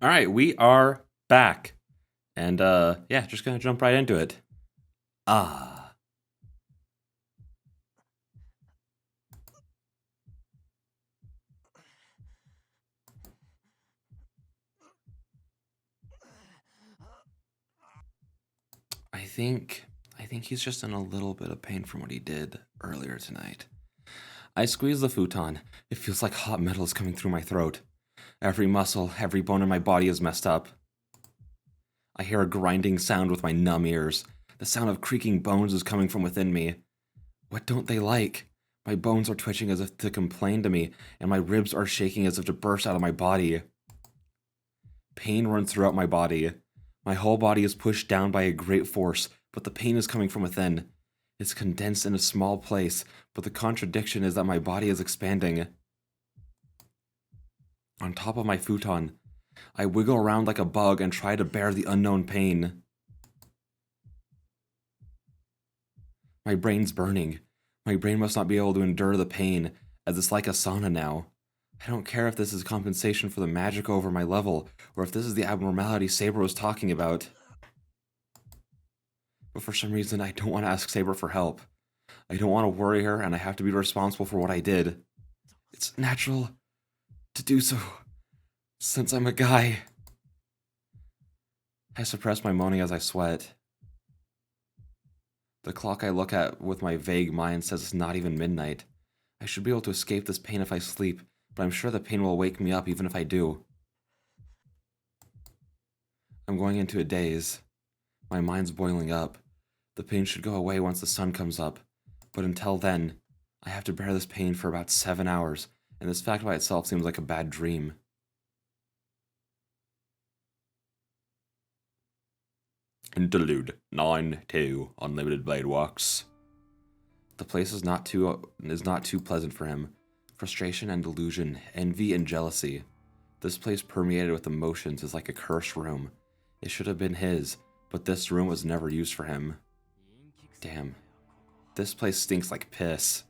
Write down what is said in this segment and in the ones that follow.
All right, we are back. And yeah, just gonna jump right into it. Ah, I think I think he's just in a little bit of pain from what he did earlier tonight. I squeeze the futon. It feels like hot metal is coming through my throat. Every muscle, every bone in my body is messed up. I hear a grinding sound with my numb ears. The sound of creaking bones is coming from within me. What don't they like? My bones are twitching as if to complain to me, and my ribs are shaking as if to burst out of my body. Pain runs throughout my body. My whole body is pushed down by a great force, but the pain is coming from within. It's condensed in a small place, but the contradiction is that my body is expanding. On top of my futon, I wiggle around like a bug and try to bear the unknown pain. My brain's burning. My brain must not be able to endure the pain, as it's like a sauna now. I don't care if this is compensation for the magic over my level, or if this is the abnormality Saber was talking about. But for some reason, I don't want to ask Saber for help. I don't want to worry her, and I have to be responsible for what I did. It's natural to do so, since I'm a guy. I suppress my moaning as I sweat. The clock I look at with my vague mind says it's not even midnight. I should be able to escape this pain if I sleep, but I'm sure the pain will wake me up even if I do. I'm going into a daze. My mind's boiling up. The pain should go away once the sun comes up, but until then, I have to bear this pain for about 7 hours, and this fact by itself seems like a bad dream. Interlude 9-2 Unlimited Blade Walks. The place is not too pleasant for him. Frustration and delusion, envy and jealousy. This place permeated with emotions is like a cursed room. It should have been his, but this room was never used for him. Damn. This place stinks like piss.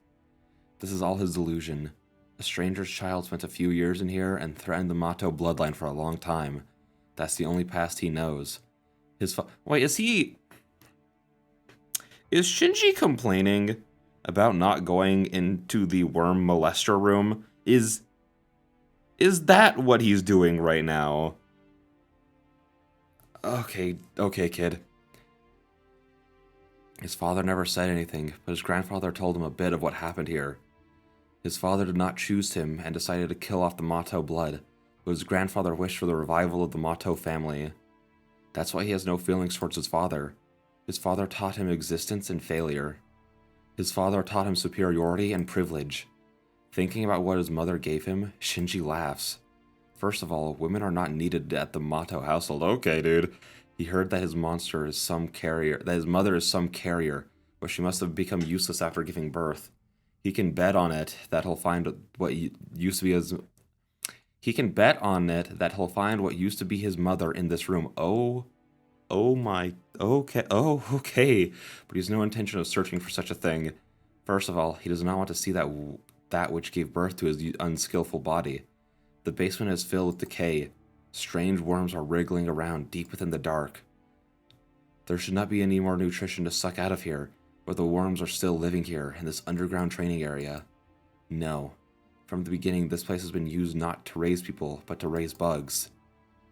This is all his delusion. A stranger's child spent a few years in here and threatened the Mato bloodline for a long time. That's the only past he knows. Wait, is Shinji complaining about not going into the worm molester room? Is that what he's doing right now? Okay, kid. His father never said anything, but his grandfather told him a bit of what happened here. His father did not choose him and decided to kill off the Mato blood, but his grandfather wished for the revival of the Mato family. That's why he has no feelings towards his father. His father taught him existence and failure. His father taught him superiority and privilege. Thinking about what his mother gave him, Shinji laughs. First of all, women are not needed at the Mato household. Okay, dude. He heard that his monster is some carrier, that his mother is some carrier, but she must have become useless after giving birth. He can bet on it that he'll find what used to be his. He can bet on it that he'll find what used to be his mother in this room. Oh my. Okay. Oh, okay. But he has no intention of searching for such a thing. First of all, he does not want to see that which gave birth to his unskillful body. The basement is filled with decay. Strange worms are wriggling around deep within the dark. There should not be any more nutrition to suck out of here, but the worms are still living here in this underground training area. No. From the beginning, this place has been used not to raise people, but to raise bugs.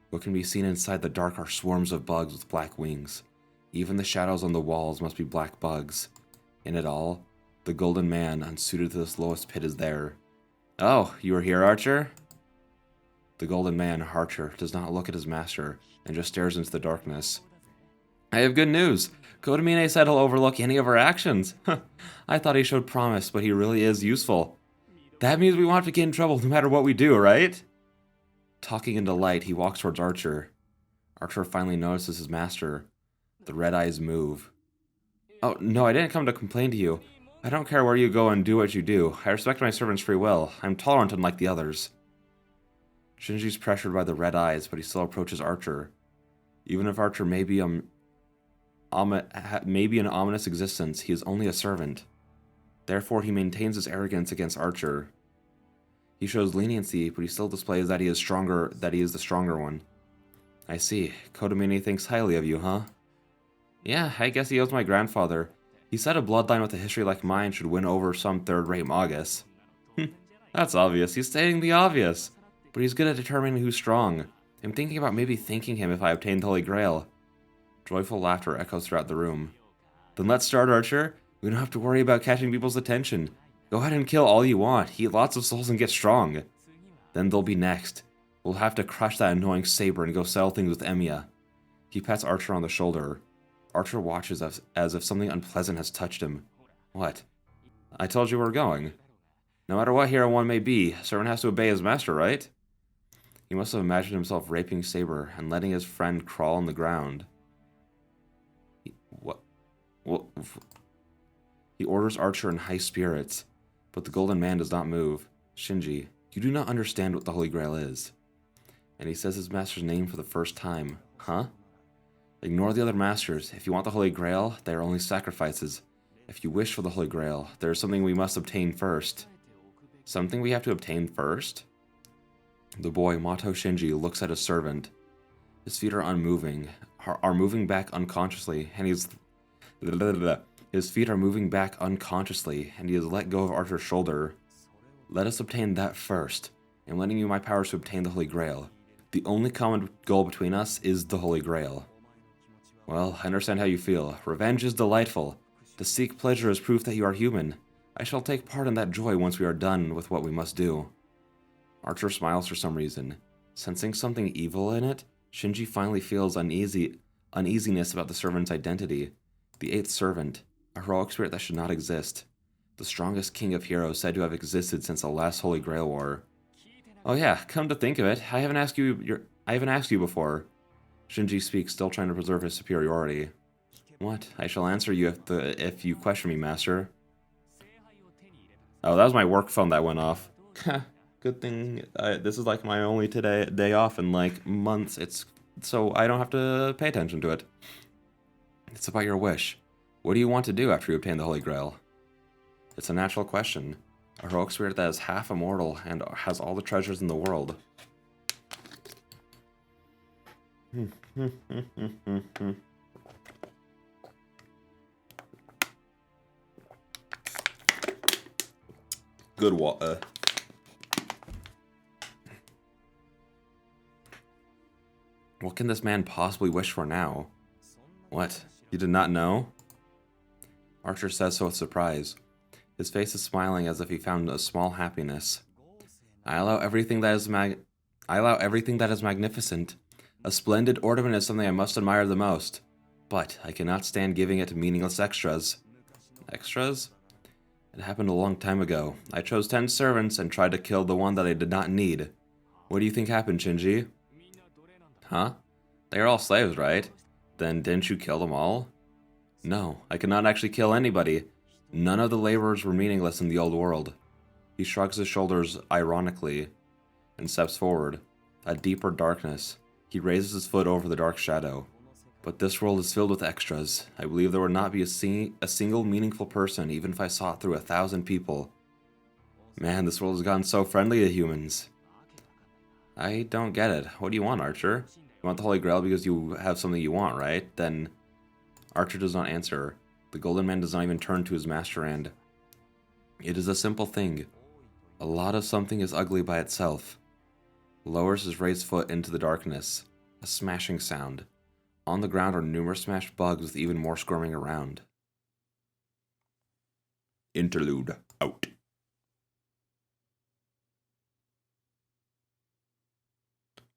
What can be seen inside the dark are swarms of bugs with black wings. Even the shadows on the walls must be black bugs. In it all, the Golden Man, unsuited to this lowest pit, is there. Oh, you are here, Archer? The Golden Man, Archer, does not look at his master, and just stares into the darkness. I have good news. Kodamine said he'll overlook any of our actions. I thought he showed promise, but he really is useful. That means we won't have to get in trouble no matter what we do, right? Talking in delight, he walks towards Archer. Archer finally notices his master. The red eyes move. Oh, no, I didn't come to complain to you. I don't care where you go and do what you do. I respect my servants' free will. I'm tolerant unlike the others. Shinji's pressured by the red eyes, but he still approaches Archer. Even if Archer may be an ominous existence, he is only a servant. Therefore, he maintains his arrogance against Archer. He shows leniency, but he still displays that he is the stronger one. I see. Kodomini thinks highly of you, huh? Yeah, I guess he owes my grandfather. He said a bloodline with a history like mine should win over some third-rate Magus. That's obvious. He's stating the obvious. But he's good at determining who's strong. I'm thinking about maybe thanking him if I obtain the Holy Grail. Joyful laughter echoes throughout the room. Then let's start, Archer. We don't have to worry about catching people's attention. Go ahead and kill all you want. Eat lots of souls and get strong. Then they'll be next. We'll have to crush that annoying Saber and go settle things with Emiya. He pats Archer on the shoulder. Archer watches as if something unpleasant has touched him. What? I told you we were going. No matter what hero one may be, a servant has to obey his master, right? He must have imagined himself raping Saber and letting his friend crawl on the ground. What? He orders Archer in high spirits, but the Golden Man does not move. Shinji, you do not understand what the Holy Grail is. And he says his master's name for the first time. Huh? Ignore the other masters. If you want the Holy Grail, they are only sacrifices. If you wish for the Holy Grail, there is something we must obtain first. Something we have to obtain first? The boy, Mato Shinji, looks at his servant. His feet are unmoving, are moving back unconsciously, and his feet are moving back unconsciously, and he has let go of Archer's shoulder. Let us obtain that first. I'm lending you my powers to obtain the Holy Grail. The only common goal between us is the Holy Grail. Well, I understand how you feel. Revenge is delightful. To seek pleasure is proof that you are human. I shall take part in that joy once we are done with what we must do. Archer smiles for some reason. Sensing something evil in it, Shinji finally feels uneasiness about the servant's identity. The eighth servant, a heroic spirit that should not exist. The strongest king of heroes said to have existed since the last Holy Grail War. Oh yeah, come to think of it, I haven't asked you before. Shinji speaks, still trying to preserve his superiority. What? I shall answer you if you question me, master. Oh, that was my work phone that went off. Good thing this is like my only day off in like months. So I don't have to pay attention to it. It's about your wish. What do you want to do after you obtain the Holy Grail? It's a natural question. A heroic spirit that is half immortal and has all the treasures in the world. Good water. What can this man possibly wish for now? What? You did not know? Archer says so with surprise. His face is smiling as if he found a small happiness. I allow everything that is magnificent. A splendid ornament is something I must admire the most. But I cannot stand giving it to meaningless extras. Extras? It happened a long time ago. I chose 10 servants and tried to kill the one that I did not need. What do you think happened, Shinji? Huh? They are all slaves, right? Then didn't you kill them all? No, I could not actually kill anybody. None of the laborers were meaningless in the old world. He shrugs his shoulders ironically and steps forward. A deeper darkness. He raises his foot over the dark shadow. But this world is filled with extras. I believe there would not be a single meaningful person even if I saw it through 1,000 people. Man, this world has gotten so friendly to humans. I don't get it. What do you want, Archer? You want the Holy Grail because you have something you want, right? Then Archer does not answer. The Golden Man does not even turn to his master and... It is a simple thing. A lot of something is ugly by itself. Lowers his raised foot into the darkness. A smashing sound. On the ground are numerous smashed bugs with even more squirming around. Interlude out.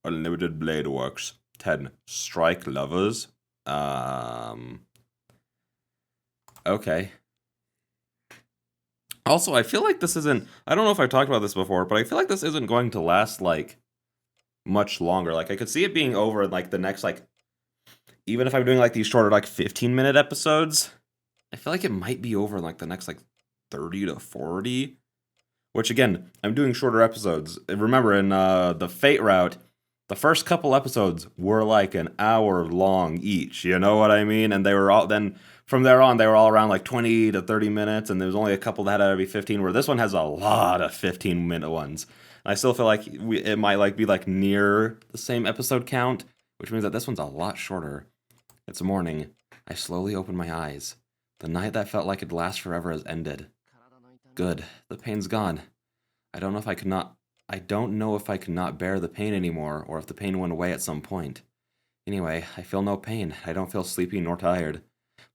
Unlimited Blade Works. 10. Strike Lovers. Okay. Also, I feel like this isn't... I don't know if I've talked about this before, but I feel like this isn't going to last, like, much longer. Like, I could see it being over in, like, the next, like... Even if I'm doing, like, these shorter, like, 15-minute episodes, I feel like it might be over in, like, the next, like, 30 to 40. Which, again, I'm doing shorter episodes. Remember, in the Fate route, the first couple episodes were, like, an hour long each. You know what I mean? And they were all... Then, from there on, they were all around, like, 20 to 30 minutes. And there was only a couple that had to be 15, where this one has a lot of 15-minute ones. And I still feel like it might, like, be, like, near the same episode count which means that this one's a lot shorter. It's morning. I slowly open my eyes. The night that felt like it'd last forever has ended. Good. The pain's gone. I don't know if I could not bear the pain anymore, or if the pain went away at some point. Anyway, I feel no pain. I don't feel sleepy nor tired.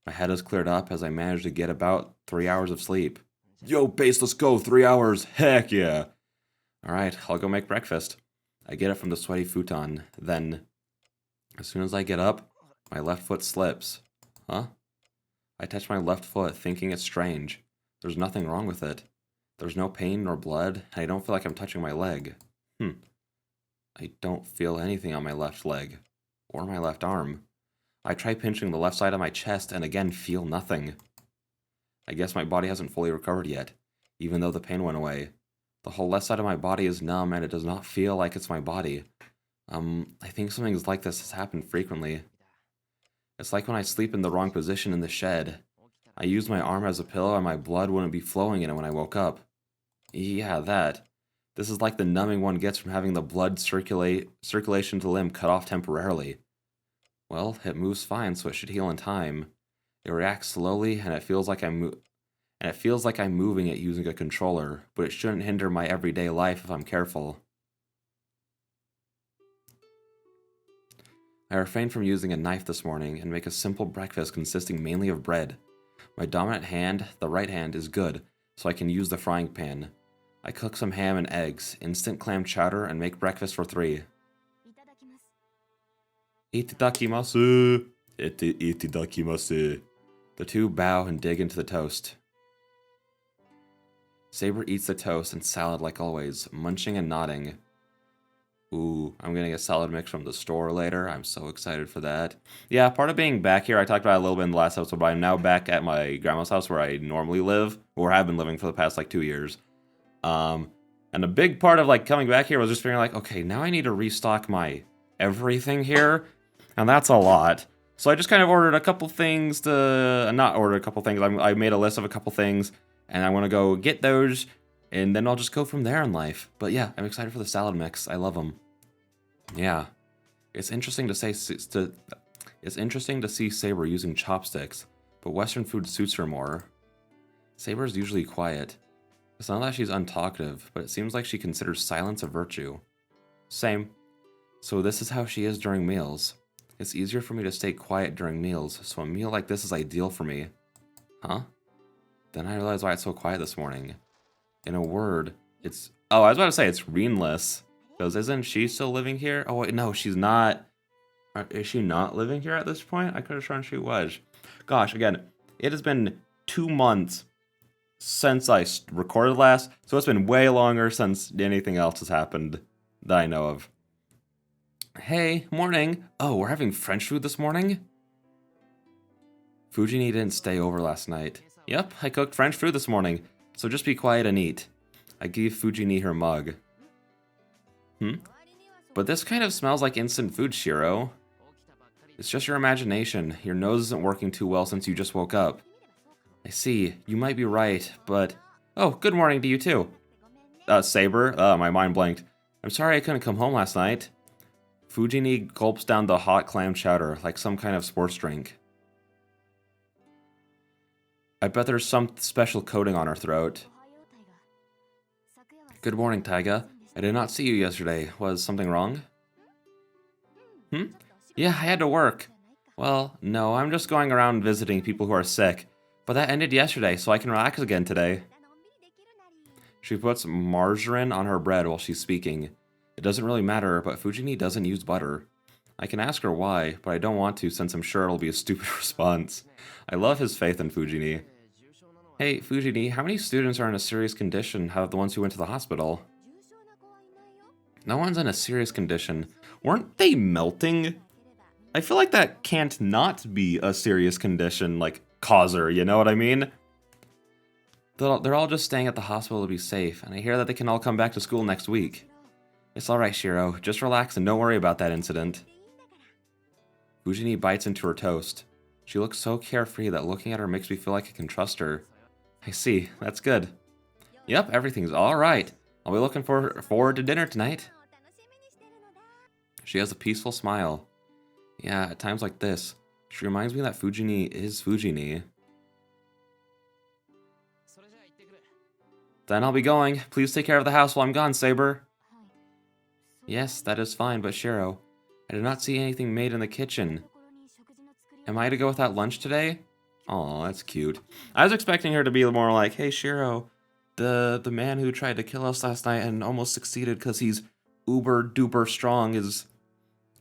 My head is cleared up as I manage to get about 3 hours of sleep. Yo, base, let's go, 3 hours. Heck yeah. Alright, I'll go make breakfast. I get up from the sweaty futon. Then, as soon as I get up, my left foot slips. Huh? I touch my left foot, thinking it's strange. There's nothing wrong with it. There's no pain nor blood, and I don't feel like I'm touching my leg. I don't feel anything on my left leg. Or my left arm. I try pinching the left side of my chest and again feel nothing. I guess my body hasn't fully recovered yet, even though the pain went away. The whole left side of my body is numb and it does not feel like it's my body. I think something like this has happened frequently. It's like when I sleep in the wrong position in the shed. I used my arm as a pillow and my blood wouldn't be flowing in it when I woke up. Yeah, that. This is like the numbing one gets from having the blood circulation to the limb cut off temporarily. Well, it moves fine, so it should heal in time. It reacts slowly, and it feels like I'm moving it using a controller, but it shouldn't hinder my everyday life if I'm careful. I refrained from using a knife this morning and make a simple breakfast consisting mainly of bread. My dominant hand, the right hand, is good, so I can use the frying pan. I cook some ham and eggs, instant clam chowder, and make breakfast for 3. Itadakimasu! Itadakimasu. The two bow and dig into the toast. Saber eats the toast and salad like always, munching and nodding. Ooh, I'm getting a salad mix from the store later. I'm so excited for that. Yeah, part of being back here, I talked about it a little bit in the last episode, but I'm now back at my grandma's house where I normally live, or have been living for the past, 2 years. And a big part of, coming back here was just figuring, okay, now I need to restock my everything here, and that's a lot. So I just kind of ordered a couple things not ordered a couple things, I made a list of a couple things, and I want to go get those, and then I'll just go from there in life. But yeah, I'm excited for the salad mix. I love them. Yeah. It's interesting to see Saber using chopsticks, but Western food suits her more. Saber's usually quiet. It's not that she's untalkative, but it seems like she considers silence a virtue. Same. So this is how she is during meals. It's easier for me to stay quiet during meals, so a meal like this is ideal for me. Huh? Then I realized why it's so quiet this morning. In a word, it's... Oh, I was about to say it's Reenless. Because isn't she still living here? Oh, wait, no, she's not. Is she not living here at this point? I could have sworn she was. Gosh, again, it has been 2 months since I recorded last, so it's been way longer since anything else has happened that I know of. Hey, morning. Oh, we're having French food this morning? Fujini didn't stay over last night. Yep, I cooked French food this morning, so just be quiet and eat. I gave Fujini her mug. But this kind of smells like instant food, Shiro. It's just your imagination. Your nose isn't working too well since you just woke up. I see, you might be right, but... Oh, good morning to you too. Saber? My mind blanked. I'm sorry I couldn't come home last night. Fujini gulps down the hot clam chowder like some kind of sports drink. I bet there's some special coating on her throat. Good morning, Taiga. I did not see you yesterday. Was something wrong? Yeah, I had to work. Well, no, I'm just going around visiting people who are sick. But that ended yesterday, so I can relax again today. She puts margarine on her bread while she's speaking. It doesn't really matter, but Fujini doesn't use butter. I can ask her why, but I don't want to since I'm sure it'll be a stupid response. I love his faith in Fujini. Hey, Fujini, how many students are in a serious condition out of the ones who went to the hospital? No one's in a serious condition. Weren't they melting? I feel like that can't not be a serious condition, causer, you know what I mean? They're all just staying at the hospital to be safe, and I hear that they can all come back to school next week. It's alright, Shiro. Just relax and don't worry about that incident. Fujini bites into her toast. She looks so carefree that looking at her makes me feel like I can trust her. I see. That's good. Yep, everything's alright. I'll be looking forward to dinner tonight. She has a peaceful smile. Yeah, at times like this. She reminds me that Fujini is Fujini. Then I'll be going. Please take care of the house while I'm gone, Saber. Yes, that is fine, but Shiro, I did not see anything made in the kitchen. Am I to go without lunch today? Aw, that's cute. I was expecting her to be more like, hey, Shiro, the man who tried to kill us last night and almost succeeded because he's uber duper strong is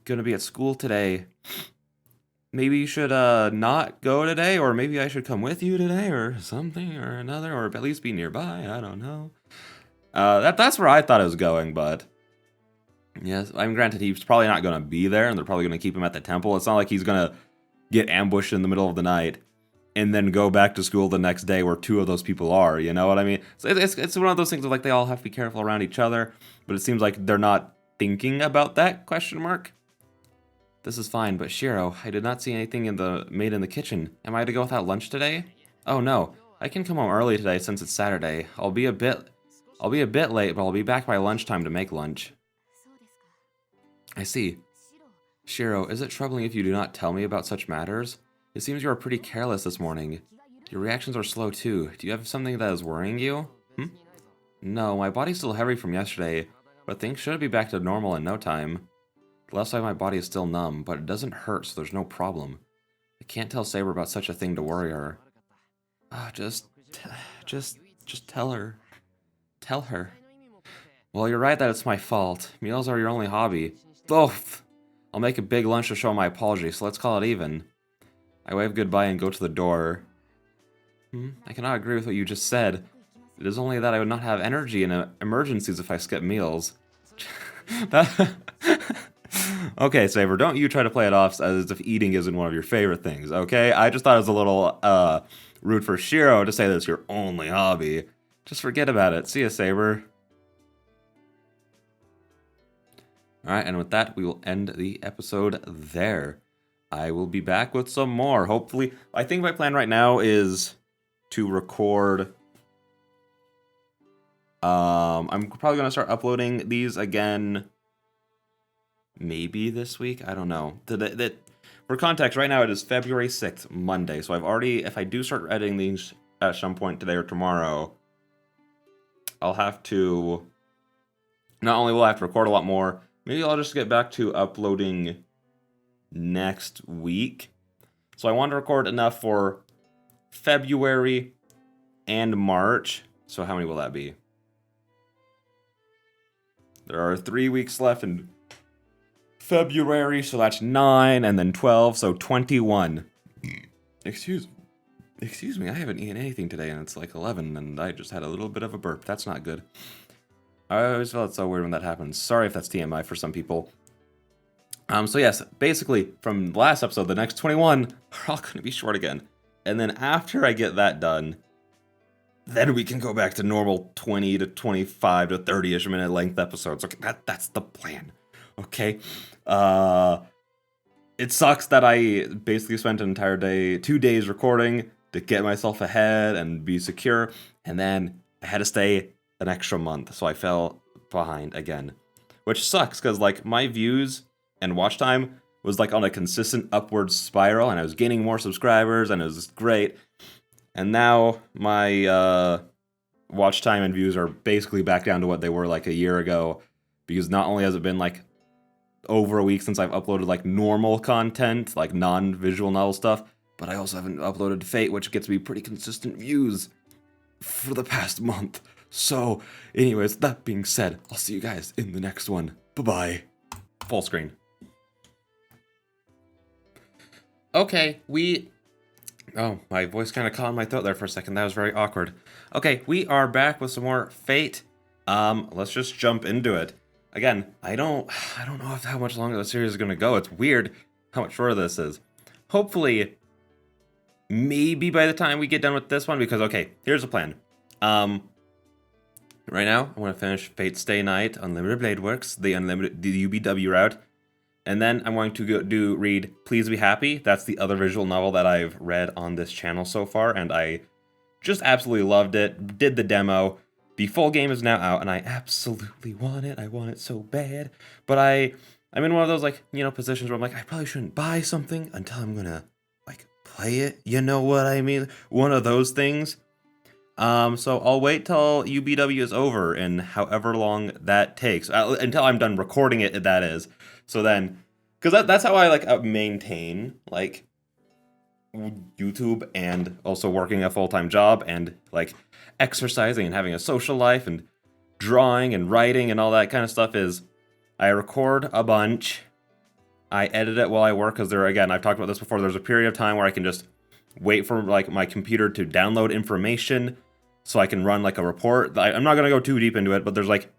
gonna be at school today. Maybe you should not go today, or maybe I should come with you today, or something, or another, or at least be nearby. I don't know. That's where I thought it was going, but yes, I'm granted he's probably not gonna be there, and they're probably gonna keep him at the temple. It's not like he's gonna get ambushed in the middle of the night and then go back to school the next day where two of those people are. You know what I mean? So it's one of those things where like they all have to be careful around each other, but it seems like they're not thinking about that question mark. This is fine, but Shiro, I did not see anything made in the kitchen. Am I to go without lunch today? Oh no, I can come home early today since it's Saturday. I'll be a bit late, but I'll be back by lunchtime to make lunch. I see. Shiro, is it troubling if you do not tell me about such matters? It seems you are pretty careless this morning. Your reactions are slow too. Do you have something that is worrying you? No, my body's still heavy from yesterday, but things should be back to normal in no time. The left side of my body is still numb, but it doesn't hurt, so there's no problem. I can't tell Saber about such a thing to worry her. Just tell her. Tell her. Well, you're right that it's my fault. Meals are your only hobby. Both! I'll make a big lunch to show my apology, so let's call it even. I wave goodbye and go to the door. I cannot agree with what you just said. It is only that I would not have energy in emergencies if I skip meals. Okay, Saber, don't you try to play it off as if eating isn't one of your favorite things, okay? I just thought it was a little rude for Shiro to say that it's your only hobby. Just forget about it. See ya, Saber. Alright, and with that, we will end the episode there. I will be back with some more, hopefully. I think my plan right now is to record... I'm probably going to start uploading these again maybe this week. I don't know. For context, right now it is February 6th, Monday. So I've already, if I do start editing these at some point today or tomorrow, I'll have to, not only will I have to record a lot more, maybe I'll just get back to uploading next week. So I want to record enough for February and March. So how many will that be? There are 3 weeks left in February, so that's 9, and then 12, so 21. Excuse me, I haven't eaten anything today, and it's like 11, and I just had a little bit of a burp. That's not good. I always felt so weird when that happens. Sorry if that's TMI for some people. So yes, basically, from the last episode, the next 21 are all going to be short again. And then after I get that done, then we can go back to normal 20 to 25 to 30-ish minute length episodes. Okay, that's the plan. Okay? It sucks that I basically spent an entire day, 2 days recording to get myself ahead and be secure, and then I had to stay an extra month, so I fell behind again. Which sucks, because like my views and watch time was like on a consistent upward spiral, and I was gaining more subscribers, and it was great. And now my watch time and views are basically back down to what they were like a year ago, because not only has it been like over a week since I've uploaded like normal content, like non-visual novel stuff, but I also haven't uploaded Fate, which gets me pretty consistent views for the past month. So, anyways, that being said, I'll see you guys in the next one. Bye-bye. Full screen. Okay, oh, my voice kind of caught in my throat there for a second. That was very awkward. Okay, we are back with some more Fate. Let's just jump into it. Again, I don't know how much longer the series is going to go. It's weird how much shorter this is. Hopefully, maybe by the time we get done with this one, because, okay, here's the plan. Right now, I want to finish Fate Stay Night, Unlimited Blade Works, the UBW route. And then I'm going to read Please Be Happy. That's the other visual novel that I've read on this channel so far, and I just absolutely loved it. Did the demo. The full game is now out, and I absolutely want it. I want it so bad. But I I'm in one of those, like, you know, positions where I'm like, I probably shouldn't buy something until I'm gonna, like, play it. You know what I mean? One of those things. So I'll wait till UBW is over and however long that takes, until I'm done recording it, that is. So then, because that's how I, like, maintain, like, YouTube and also working a full-time job and, like, exercising and having a social life and drawing and writing and all that kind of stuff is I record a bunch, I edit it while I work, because again, I've talked about this before, there's a period of time where I can just wait for, like, my computer to download information so I can run, like, a report. I'm not going to go too deep into it, but there's, like,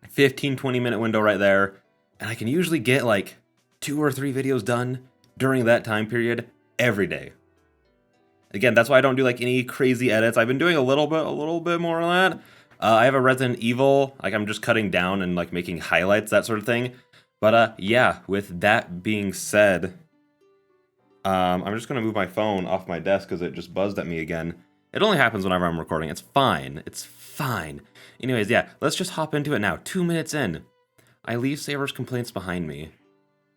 a 15-20 minute window right there, and I can usually get, like, 2 or 3 videos done during that time period every day. Again, that's why I don't do, like, any crazy edits. I've been doing a little bit more on that. I have a Resident Evil, like, I'm just cutting down and, like, making highlights, that sort of thing. But, yeah, with that being said, I'm just gonna move my phone off my desk because it just buzzed at me again. It only happens whenever I'm recording. It's fine. It's fine. Anyways, yeah, let's just hop into it now. 2 minutes in. I leave Saber's complaints behind me.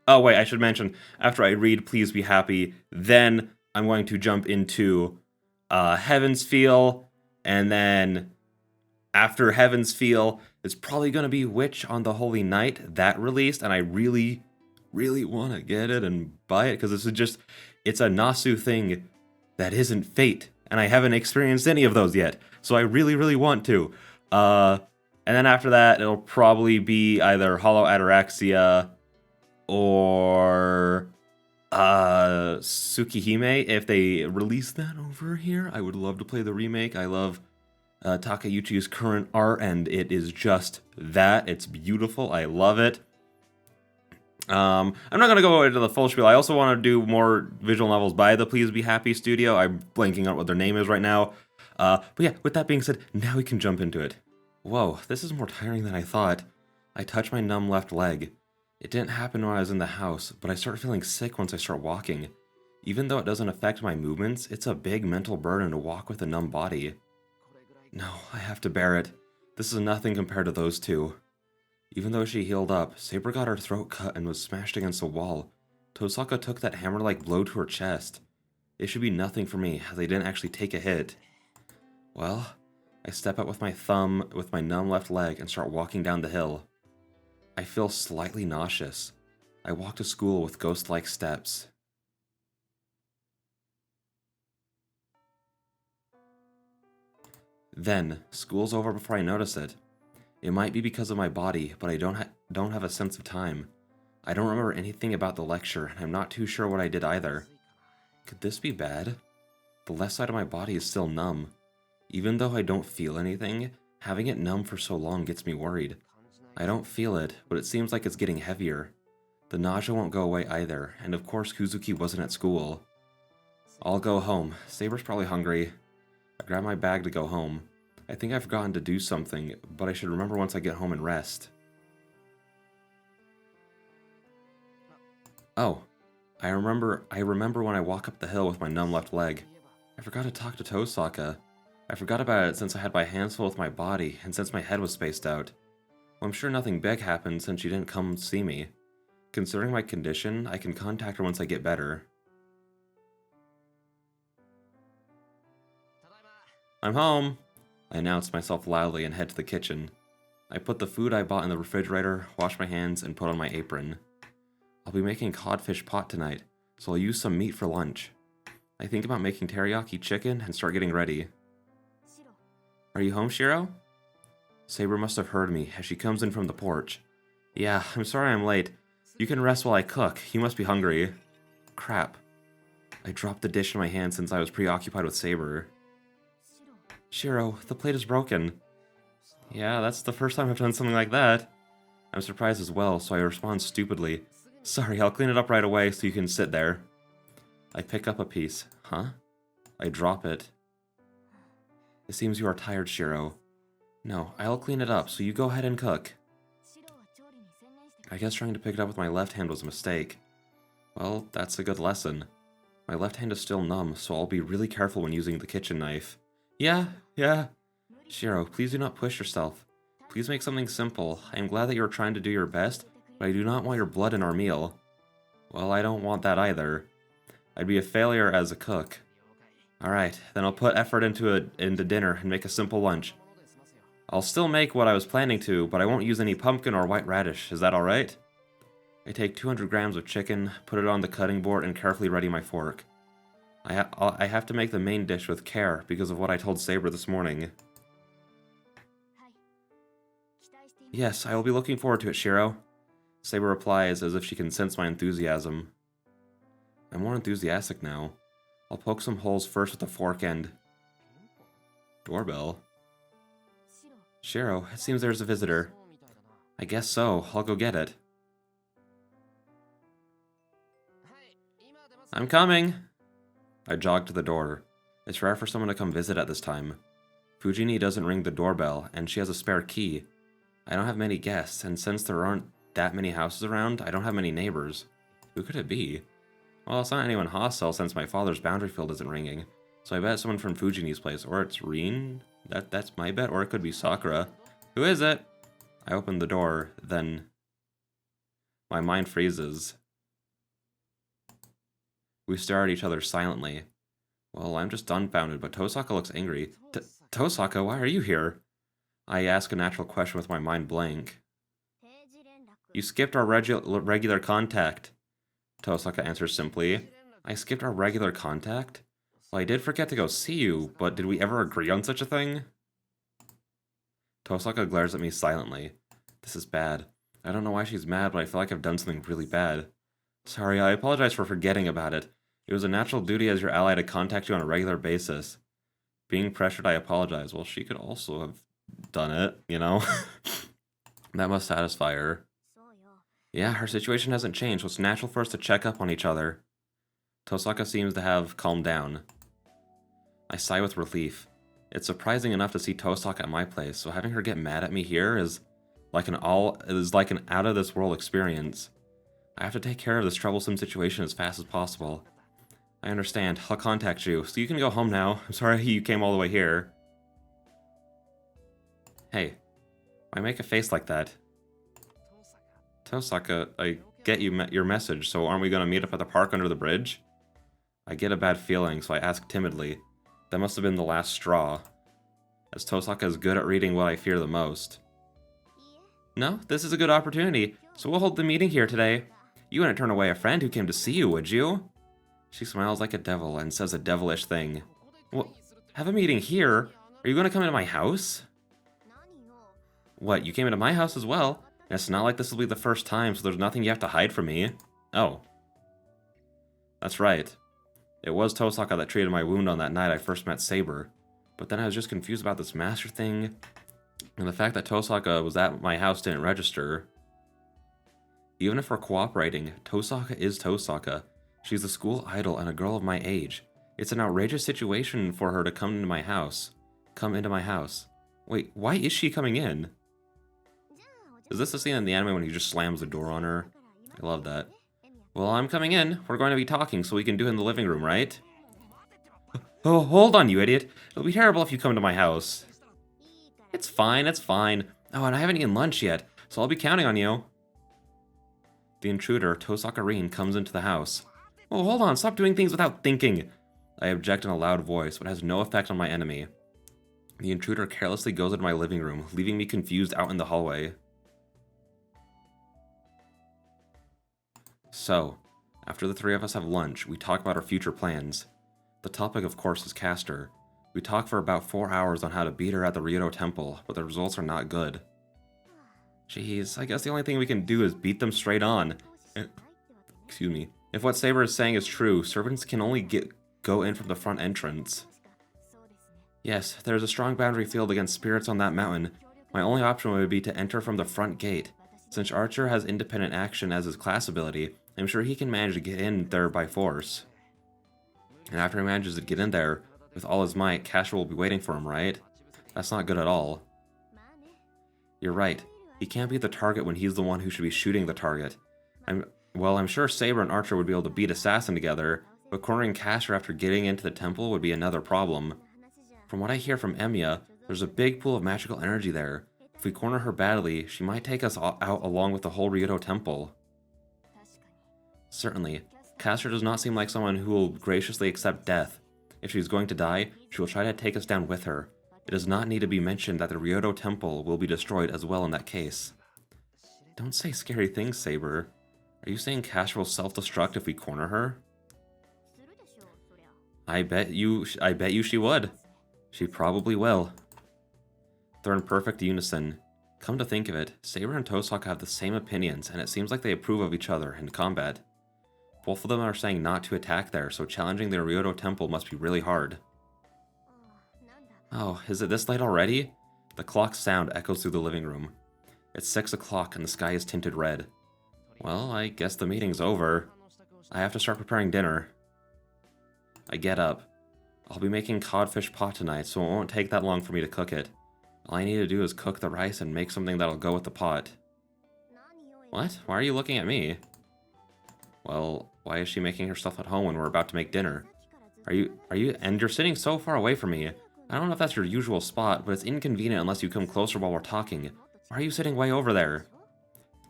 Oh, wait, I should mention, after I read Please Be Happy, then I'm going to jump into Heaven's Feel, and then after Heaven's Feel, it's probably going to be Witch on the Holy Night, that released, and I really want to get it and buy it, because it's a Nasu thing that isn't Fate, and I haven't experienced any of those yet, so I really want to. And then after that, it'll probably be either Hollow Ataraxia or Tsukihime. If they release that over here, I would love to play the remake. I love Takeuchi's current art, and it is just that. It's beautiful. I love it. I'm not going to go into the full spiel. I also want to do more visual novels by the Please Be Happy studio. I'm blanking on what their name is right now. But yeah, with that being said, now we can jump into it. Whoa, this is more tiring than I thought. I touch my numb left leg. It didn't happen when I was in the house, but I start feeling sick once I start walking. Even though it doesn't affect my movements, it's a big mental burden to walk with a numb body. No, I have to bear it. This is nothing compared to those two. Even though she healed up, Saber got her throat cut and was smashed against a wall. Tosaka took that hammer-like blow to her chest. It should be nothing for me, as I didn't actually take a hit. Well, I step out with my thumb with my numb left leg and start walking down the hill. I feel slightly nauseous. I walk to school with ghost-like steps. Then, school's over before I notice it. It might be because of my body, but I don't have a sense of time. I don't remember anything about the lecture, and I'm not too sure what I did either. Could this be bad? The left side of my body is still numb. Even though I don't feel anything, having it numb for so long gets me worried. I don't feel it, but it seems like it's getting heavier. The nausea won't go away either, and of course Kuzuki wasn't at school. I'll go home. Saber's probably hungry. I grab my bag to go home. I think I've forgotten to do something, but I should remember once I get home and rest. Oh, I remember when I walk up the hill with my numb left leg. I forgot to talk to Tosaka. I forgot about it since I had my hands full with my body, and since my head was spaced out. Well, I'm sure nothing big happened since she didn't come see me. Considering my condition, I can contact her once I get better. I'm home! I announce myself loudly and head to the kitchen. I put the food I bought in the refrigerator, wash my hands, and put on my apron. I'll be making codfish pot tonight, so I'll use some meat for lunch. I think about making teriyaki chicken and start getting ready. Are you home, Shiro? Saber must have heard me as she comes in from the porch. Yeah, I'm sorry I'm late. You can rest while I cook. You must be hungry. Crap. I dropped the dish in my hand since I was preoccupied with Saber. Shiro, the plate is broken. Yeah, that's the first time I've done something like that. I'm surprised as well, so I respond stupidly. Sorry, I'll clean it up right away so you can sit there. I pick up a piece. Huh? I drop it. It seems you are tired, Shiro. No, I'll clean it up, so you go ahead and cook. I guess trying to pick it up with my left hand was a mistake. Well, that's a good lesson. My left hand is still numb, so I'll be really careful when using the kitchen knife. Yeah. Shiro, please do not push yourself. Please make something simple. I am glad that you are trying to do your best, but I do not want your blood in our meal. Well, I don't want that either. I'd be a failure as a cook. Alright, then I'll put effort into dinner and make a simple lunch. I'll still make what I was planning to, but I won't use any pumpkin or white radish. Is that alright? I take 200 grams of chicken, put it on the cutting board, and carefully ready my fork. I have to make the main dish with care because of what I told Saber this morning. Yes, I will be looking forward to it, Shiro. Saber replies as if she can sense my enthusiasm. I'm more enthusiastic now. I'll poke some holes first with the fork end. Doorbell? Shiro, it seems there's a visitor. I guess so. I'll go get it. I'm coming! I jog to the door. It's rare for someone to come visit at this time. Fujini doesn't ring the doorbell, and she has a spare key. I don't have many guests, and since there aren't that many houses around, I don't have many neighbors. Who could it be? Well, it's not anyone hostile since my father's boundary field isn't ringing, so I bet it's someone from Fujini's place, or it's Rin? That's my bet, or it could be Sakura. Who is it? I open the door, then my mind freezes. We stare at each other silently. Well, I'm just dumbfounded, but Tosaka looks angry. Tosaka, why are you here? I ask a natural question with my mind blank. You skipped our regular contact. Tosaka answers simply. I skipped our regular contact? Well, I did forget to go see you, but did we ever agree on such a thing? Tosaka glares at me silently. This is bad. I don't know why she's mad, but I feel like I've done something really bad. Sorry, I apologize for forgetting about it. It was a natural duty as your ally to contact you on a regular basis. Being pressured, I apologize. Well, she could also have done it, you know? That must satisfy her. Yeah, her situation hasn't changed, so it's natural for us to check up on each other. Tosaka seems to have calmed down. I sigh with relief. It's surprising enough to see Tosaka at my place, so having her get mad at me here is like an out-of-this-world experience. I have to take care of this troublesome situation as fast as possible. I understand. I'll contact you, so you can go home now. I'm sorry you came all the way here. Hey, why make a face like that? Tosaka, I get your message, so aren't we going to meet up at the park under the bridge? I get a bad feeling, so I ask timidly. That must have been the last straw, as Tosaka is good at reading what I fear the most. No, this is a good opportunity, so we'll hold the meeting here today. You wouldn't turn away a friend who came to see you, would you? She smiles like a devil and says a devilish thing. What? Have a meeting here? Are you going to come into my house? What, you came into my house as well? And it's not like this will be the first time, so there's nothing you have to hide from me. Oh. That's right. It was Tosaka that treated my wound on that night I first met Saber. But then I was just confused about this master thing, and the fact that Tosaka was at my house didn't register. Even if we're cooperating, Tosaka is Tosaka. She's a school idol and a girl of my age. It's an outrageous situation for her to come into my house. Wait, why is she coming in? Is this the scene in the anime when he just slams the door on her? I love that. Well, I'm coming in. We're going to be talking, so we can do it in the living room, right? Oh, hold on, you idiot. It'll be terrible if you come to my house. It's fine, it's fine. Oh, and I haven't eaten lunch yet, so I'll be counting on you. The intruder, Tosaka Rin, comes into the house. Oh, hold on, stop doing things without thinking. I object in a loud voice, but has no effect on my enemy. The intruder carelessly goes into my living room, leaving me confused out in the hallway. So, after the three of us have lunch, we talk about our future plans. The topic, of course, is Castor. We talk for about 4 hours on how to beat her at the Ryoto Temple, but the results are not good. Jeez, I guess the only thing we can do is beat them straight on. Excuse me. If what Saber is saying is true, servants can only go in from the front entrance. Yes, there is a strong boundary field against spirits on that mountain. My only option would be to enter from the front gate. Since Archer has independent action as his class ability, I'm sure he can manage to get in there by force. And after he manages to get in there, with all his might, Castor will be waiting for him, right? That's not good at all. You're right. He can't be the target when he's the one who should be shooting the target. I'm sure Saber and Archer would be able to beat Assassin together, but cornering Castor after getting into the temple would be another problem. From what I hear from Emiya, there's a big pool of magical energy there. If we corner her badly, she might take us out along with the whole Ryoto temple. Certainly. Castor does not seem like someone who will graciously accept death. If she's going to die, she will try to take us down with her. It does not need to be mentioned that the Ryoto temple will be destroyed as well in that case. Don't say scary things, Saber. Are you saying Castor will self-destruct if we corner her? I bet you she would. She probably will. They're in perfect unison. Come to think of it, Saber and Tosaka have the same opinions, and it seems like they approve of each other in combat. Both of them are saying not to attack there, so challenging the Ryoto temple must be really hard. Oh, is it this late already? The clock's sound echoes through the living room. It's 6 o'clock and the sky is tinted red. Well, I guess the meeting's over. I have to start preparing dinner. I get up. I'll be making codfish pot tonight, so it won't take that long for me to cook it. All I need to do is cook the rice and make something that'll go with the pot. What? Why are you looking at me? Well, why is she making her stuff at home when we're about to make dinner? And you're sitting so far away from me. I don't know if that's your usual spot, but it's inconvenient unless you come closer while we're talking. Why are you sitting way over there?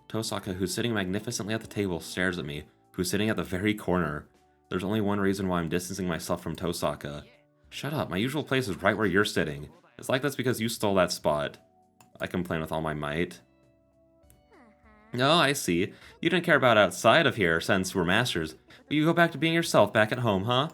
Tosaka, who's sitting magnificently at the table, stares at me, who's sitting at the very corner. There's only one reason why I'm distancing myself from Tosaka. Shut up, my usual place is right where you're sitting. It's like that's because you stole that spot. I complain with all my might. Oh, I see. You didn't care about outside of here since we're masters. But you go back to being yourself back at home, huh?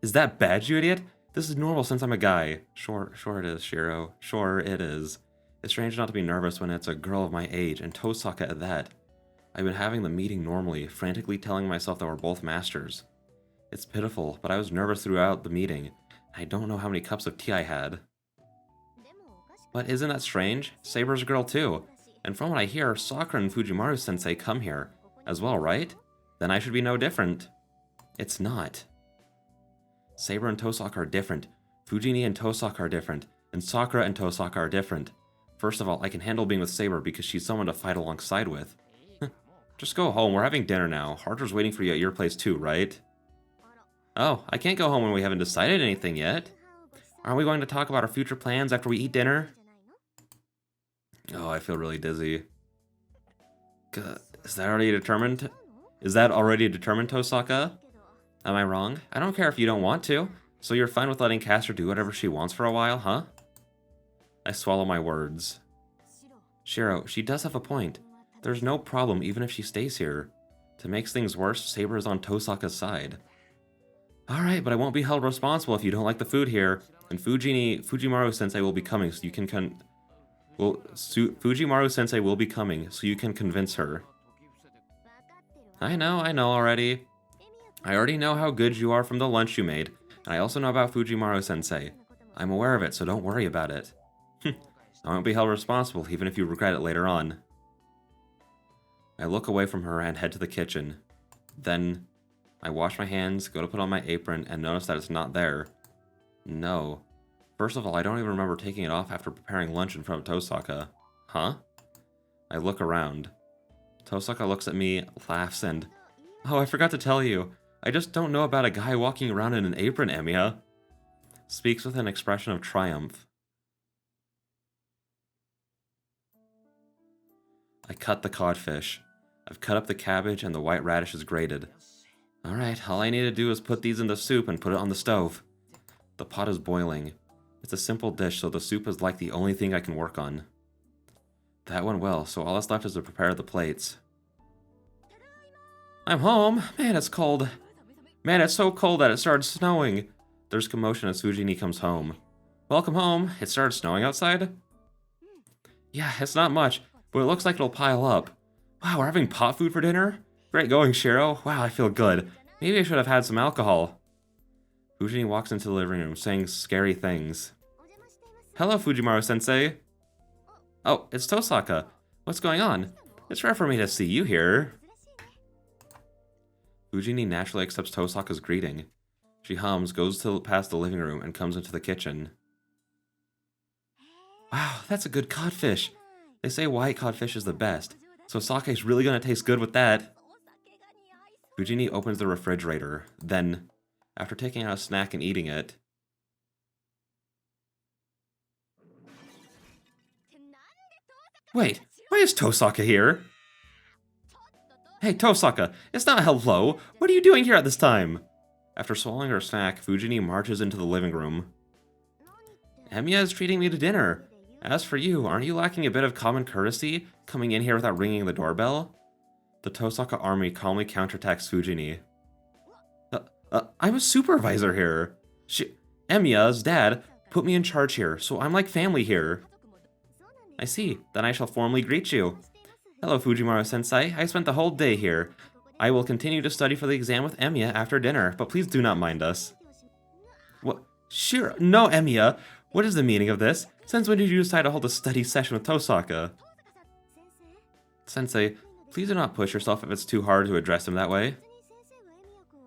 Is that bad, you idiot? This is normal since I'm a guy. Sure it is, Shiro. Sure it is. It's strange not to be nervous when it's a girl of my age, and Tosaka at that. I've been having the meeting normally, frantically telling myself that we're both masters. It's pitiful, but I was nervous throughout the meeting. I don't know how many cups of tea I had. But isn't that strange? Saber's a girl too. And from what I hear, Sakura and Fujimaru-sensei come here as well, right? Then I should be no different. It's not. Saber and Tosaka are different. Fujini and Tosaka are different. And Sakura and Tosaka are different. First of all, I can handle being with Saber because she's someone to fight alongside with. Just go home, we're having dinner now. Harder's waiting for you at your place too, right? Oh, I can't go home when we haven't decided anything yet. Aren't we going to talk about our future plans after we eat dinner? Oh, I feel really dizzy. Is that already determined? Is that already determined, Tosaka? Am I wrong? I don't care if you don't want to. So you're fine with letting Castor do whatever she wants for a while, huh? I swallow my words. Shiro, she does have a point. There's no problem even if she stays here. To make things worse, Saber is on Tosaka's side. Alright, but I won't be held responsible if you don't like the food here. And Fujimaru-sensei will be coming so you can Fujimaru-sensei will be coming so you can convince her. I know already. I already know how good you are from the lunch you made, and I also know about Fujimaru-sensei. I'm aware of it, so don't worry about it. I won't be held responsible even if you regret it later on. I look away from her and head to the kitchen. Then, I wash my hands, go to put on my apron, and notice that it's not there. No. First of all, I don't even remember taking it off after preparing lunch in front of Tosaka. Huh? I look around. Tosaka looks at me, laughs, and... Oh, I forgot to tell you. I just don't know about a guy walking around in an apron, Emiya. Speaks with an expression of triumph. I cut the codfish. I've cut up the cabbage and the white radish is grated. Alright, all I need to do is put these in the soup and put it on the stove. The pot is boiling. It's a simple dish, so the soup is like the only thing I can work on. That went well, so all that's left is to prepare the plates. I'm home! Man, it's cold. Man, it's so cold that it started snowing. There's commotion as Fujini comes home. Welcome home. It started snowing outside? Yeah, it's not much, but it looks like it'll pile up. Wow, we're having pot food for dinner? Great going, Shiro. Wow, I feel good. Maybe I should have had some alcohol. Fujini walks into the living room, saying scary things. Hello, Fujimaru-sensei. Oh, it's Tosaka. What's going on? It's rare for me to see you here. Fujini naturally accepts Tosaka's greeting. She hums, goes past the living room, and comes into the kitchen. Wow, that's a good codfish. They say white codfish is the best, so sake's really gonna taste good with that. Fujini opens the refrigerator, then, after taking out a snack and eating it... Wait, why is Tosaka here? Hey, Tosaka, it's not hello. What are you doing here at this time? After swallowing her snack, Fujini marches into the living room. Emiya is treating me to dinner. As for you, aren't you lacking a bit of common courtesy, coming in here without ringing the doorbell? The Tosaka army calmly counterattacks Fujini. I'm a supervisor here. Emiya's dad put me in charge here, so I'm like family here. I see. Then I shall formally greet you. Hello, Fujimaru-sensei. I spent the whole day here. I will continue to study for the exam with Emiya after dinner, but please do not mind us. What? Sure. No, Emiya. What is the meaning of this? Since when did you decide to hold a study session with Tosaka? Sensei, please do not push yourself if it's too hard to address him that way.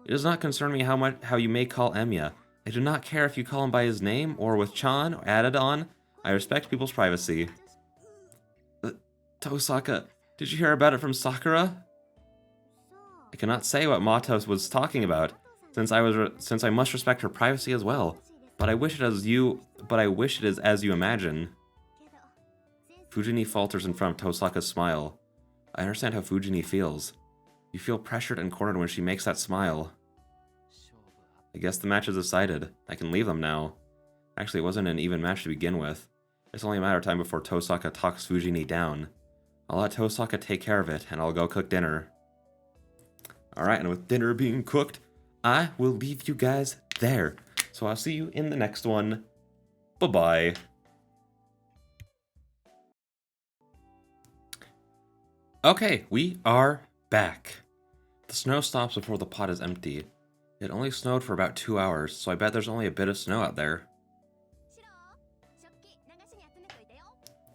It does not concern me how you may call Emiya. I do not care if you call him by his name or with Chan or added on. I respect people's privacy. Tosaka, did you hear about it from Sakura? I cannot say what Matos was talking about, since I must respect her privacy as well. But I wish it is as you imagine. Fujini falters in front of Tosaka's smile. I understand how Fujini feels. You feel pressured and cornered when she makes that smile. I guess the match is decided. I can leave them now. Actually, it wasn't an even match to begin with. It's only a matter of time before Tosaka talks Fujini down. I'll let Tosaka take care of it, and I'll go cook dinner. Alright, and with dinner being cooked, I will leave you guys there. So I'll see you in the next one. Bye-bye. Okay, we are back. The snow stops before the pot is empty. It only snowed for about 2 hours, so I bet there's only a bit of snow out there.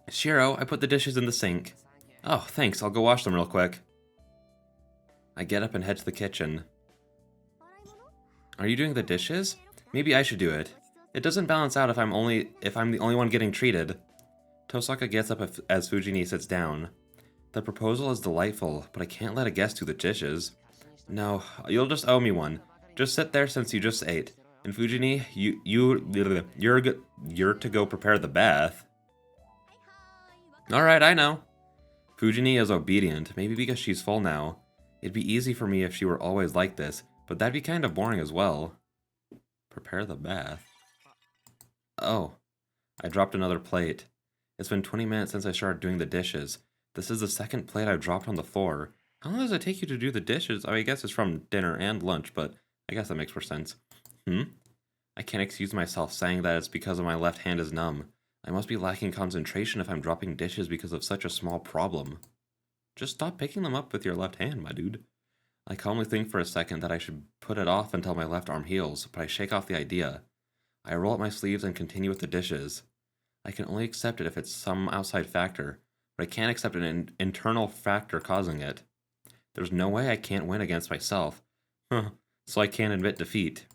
Shiro, I put the dishes in the sink. Oh, thanks, I'll go wash them real quick. I get up and head to the kitchen. Are you doing the dishes? Maybe I should do it. It doesn't balance out if I'm the only one getting treated. Tosaka gets up as Fujini sits down. The proposal is delightful, but I can't let a guest do the dishes. No, you'll just owe me one. Just sit there since you just ate. And Fujini, you're to go prepare the bath. Alright, I know. Fujini is obedient, maybe because she's full now. It'd be easy for me if she were always like this, but that'd be kind of boring as well. Prepare the bath. Oh, I dropped another plate. It's been 20 minutes since I started doing the dishes. This is the second plate I've dropped on the floor. How long does it take you to do the dishes? I guess it's from dinner and lunch, but I guess that makes more sense. I can't excuse myself saying that it's because my left hand is numb. I must be lacking concentration if I'm dropping dishes because of such a small problem. Just stop picking them up with your left hand, my dude. I calmly think for a second that I should put it off until my left arm heals, but I shake off the idea. I roll up my sleeves and continue with the dishes. I can only accept it if it's some outside factor, but I can't accept an internal factor causing it. There's no way I can't win against myself. So I can't admit defeat.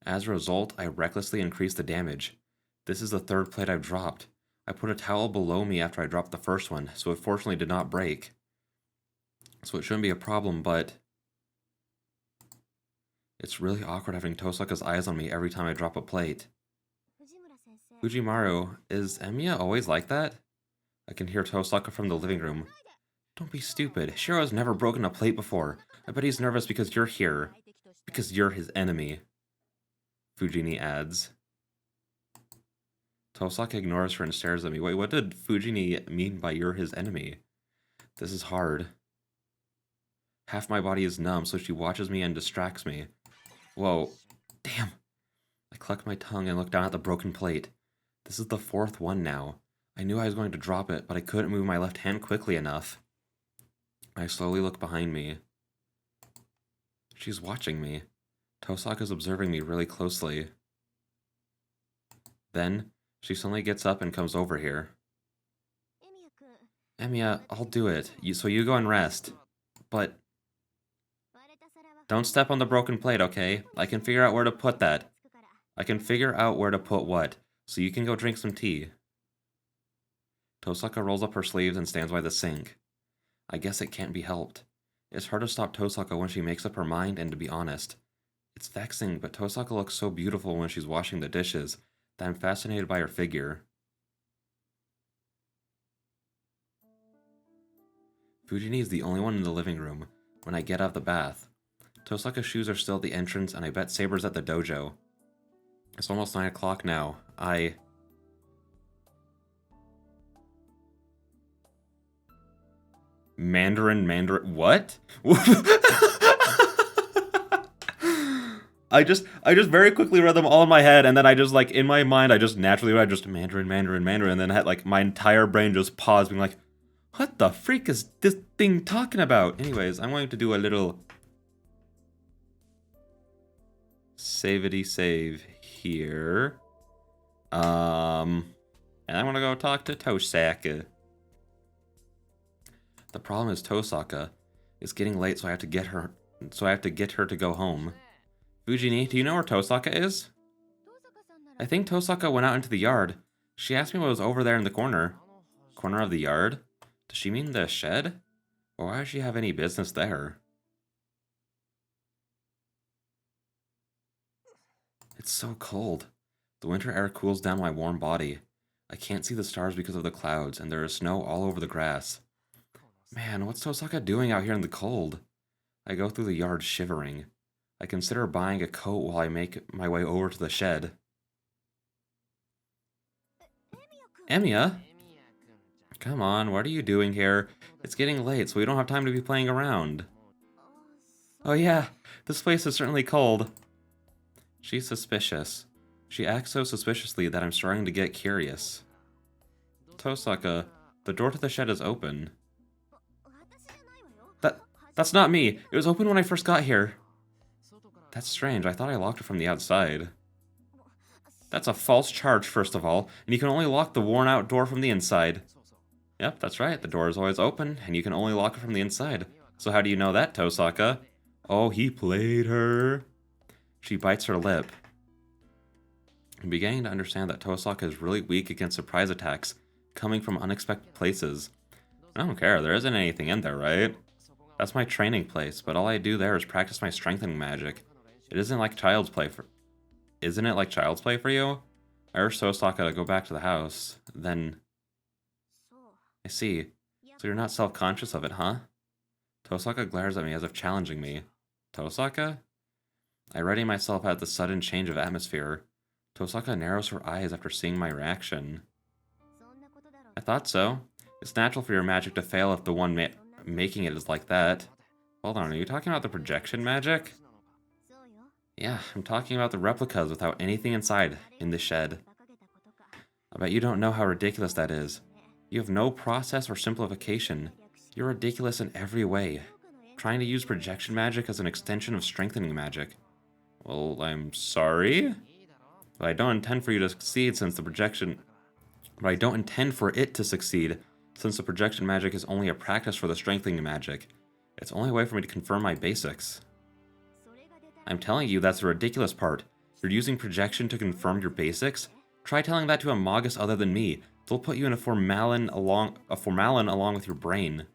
As a result, I recklessly increase the damage. This is the third plate I've dropped. I put a towel below me after I dropped the first one, so it fortunately did not break. So it shouldn't be a problem, but it's really awkward having Tosaka's eyes on me every time I drop a plate. Fujimaru, is Emiya always like that? I can hear Tosaka from the living room. Don't be stupid. Shiro's never broken a plate before. I bet he's nervous because you're here. Because you're his enemy. Fujini adds. Tosaka ignores her and stares at me. Wait, what did Fujini mean by you're his enemy? This is hard. Half my body is numb, so she watches me and distracts me. Whoa. Damn. I cluck my tongue and look down at the broken plate. This is the fourth one now. I knew I was going to drop it, but I couldn't move my left hand quickly enough. I slowly look behind me. She's watching me. Tosaka's observing me really closely. Then, she suddenly gets up and comes over here. Emiya, I'll do it. So you go and rest. But don't step on the broken plate, okay? I can figure out where to put that. I can figure out where to put what, so you can go drink some tea. Tosaka rolls up her sleeves and stands by the sink. I guess it can't be helped. It's hard to stop Tosaka when she makes up her mind, and to be honest, it's vexing, but Tosaka looks so beautiful when she's washing the dishes that I'm fascinated by her figure. Fujini is the only one in the living room when I get out of the bath. Tosaka's shoes are still at the entrance, and I bet Saber's at the dojo. It's almost 9 o'clock now. Mandarin, what? I just very quickly read them all in my head, and then I just, like, in my mind, I just naturally read just Mandarin, and then had, like, my entire brain just paused, being like, what the freak is this thing talking about? Anyways, I'm going to do a little savity save here. And I'm gonna go talk to Tosaka. The problem is Tosaka. It's getting late, so I have to get her to go home. Fujini, do you know where Tosaka is? I think Tosaka went out into the yard. She asked me what was over there in the corner. Corner of the yard? Does she mean the shed? Or why does she have any business there? It's so cold. The winter air cools down my warm body. I can't see the stars because of the clouds, and there is snow all over the grass. Man, what's Tosaka doing out here in the cold? I go through the yard shivering. I consider buying a coat while I make my way over to the shed. Emiya? Come on, what are you doing here? It's getting late, so we don't have time to be playing around. Oh yeah, this place is certainly cold. She's suspicious. She acts so suspiciously that I'm starting to get curious. Tosaka, the door to the shed is open. That's not me. It was open when I first got here. That's strange. I thought I locked it from the outside. That's a false charge, first of all, and you can only lock the worn-out door from the inside. Yep, that's right. The door is always open, and you can only lock it from the inside. So how do you know that, Tosaka? Oh, he played her. She bites her lip. I'm beginning to understand that Tosaka is really weak against surprise attacks coming from unexpected places. I don't care. There isn't anything in there, right? That's my training place, but all I do there is practice my strengthening magic. Isn't it like child's play for you? I urge Tosaka to go back to the house. Then... I see. So you're not self-conscious of it, huh? Tosaka glares at me as if challenging me. Tosaka? I ready myself at the sudden change of atmosphere. Tosaka narrows her eyes after seeing my reaction. I thought so. It's natural for your magic to fail if the one making it is like that. Hold on, are you talking about the projection magic? Yeah, I'm talking about the replicas without anything inside, in the shed. I bet you don't know how ridiculous that is. You have no process or simplification. You're ridiculous in every way. Trying to use projection magic as an extension of strengthening magic. Well, I'm sorry? But I don't intend for you to succeed since the projection... But I don't intend for it to succeed, since the projection magic is only a practice for the strengthening magic. It's the only way for me to confirm my basics. I'm telling you, that's the ridiculous part. You're using projection to confirm your basics? Try telling that to a Magus other than me. They'll put you in a formalin along with your brain.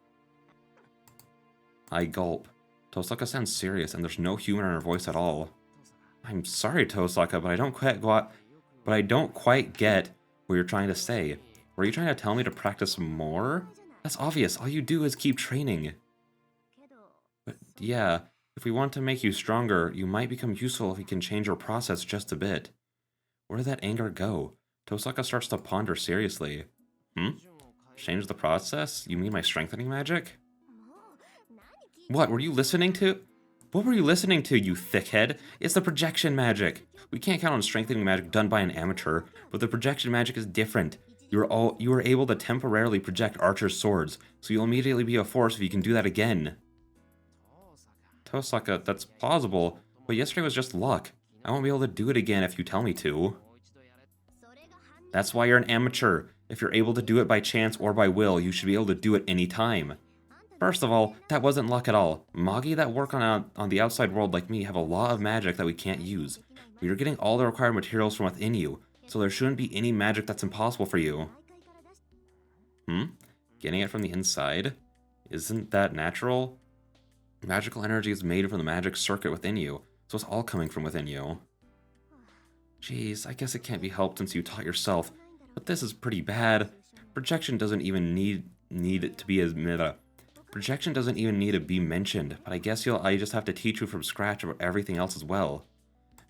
I gulp. Tosaka sounds serious, and there's no humor in her voice at all. I'm sorry, Tosaka, but I don't quite get what you're trying to say. Were you trying to tell me to practice more? That's obvious. All you do is keep training. But yeah, if we want to make you stronger, you might become useful if we can change your process just a bit. Where did that anger go? Tosaka starts to ponder seriously. Change the process? You mean my strengthening magic? What were you listening to? What were you listening to, you thickhead? It's the projection magic. We can't count on strengthening magic done by an amateur, but the projection magic is different. You are able to temporarily project archer's swords, so you'll immediately be a force if you can do that again. Tosaka, that's plausible, but yesterday was just luck. I won't be able to do it again if you tell me to. That's why you're an amateur. If you're able to do it by chance or by will, you should be able to do it any time. First of all, that wasn't luck at all. Magi that work on the outside world like me have a law of magic that we can't use. But you're getting all the required materials from within you, so there shouldn't be any magic that's impossible for you. Getting it from the inside? Isn't that natural? Magical energy is made from the magic circuit within you, so it's all coming from within you. Jeez, I guess it can't be helped since you taught yourself, but this is pretty bad. Projection doesn't even need it to be as meta. Projection doesn't even need to be mentioned, but I guess I just have to teach you from scratch about everything else as well.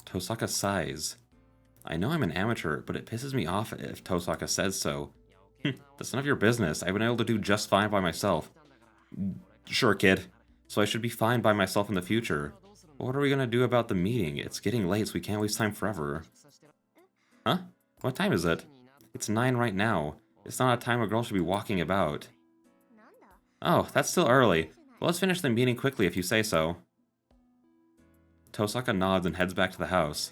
Tosaka sighs. I know I'm an amateur, but it pisses me off if Tosaka says so. That's none of your business. I've been able to do just fine by myself. Sure, kid. So I should be fine by myself in the future. But what are we gonna do about the meeting? It's getting late, so we can't waste time forever. Huh? What time is it? It's 9 right now. It's not a time a girl should be walking about. Oh, that's still early. Well, let's finish the meeting quickly if you say so. Tosaka nods and heads back to the house.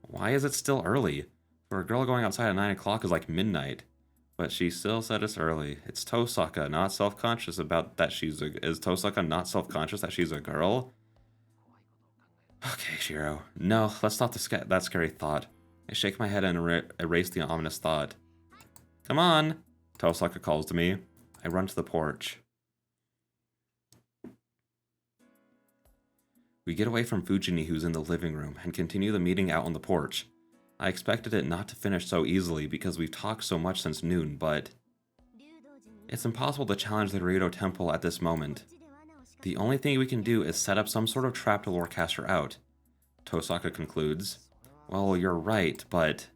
Why is it still early? For a girl going outside at 9 o'clock is like midnight. But she still said it's early. It's Tosaka, not self-conscious about that she's a... Is Tosaka not self-conscious that she's a girl? Okay, Shiro. No, let's stop that scary thought. I shake my head and erase the ominous thought. Come on! Tosaka calls to me. I run to the porch. We get away from Fujini, who's in the living room, and continue the meeting out on the porch. I expected it not to finish so easily because we've talked so much since noon, but... It's impossible to challenge the Ryo Temple at this moment. The only thing we can do is set up some sort of trap to lure Caster out. Tosaka concludes. Well, you're right, but...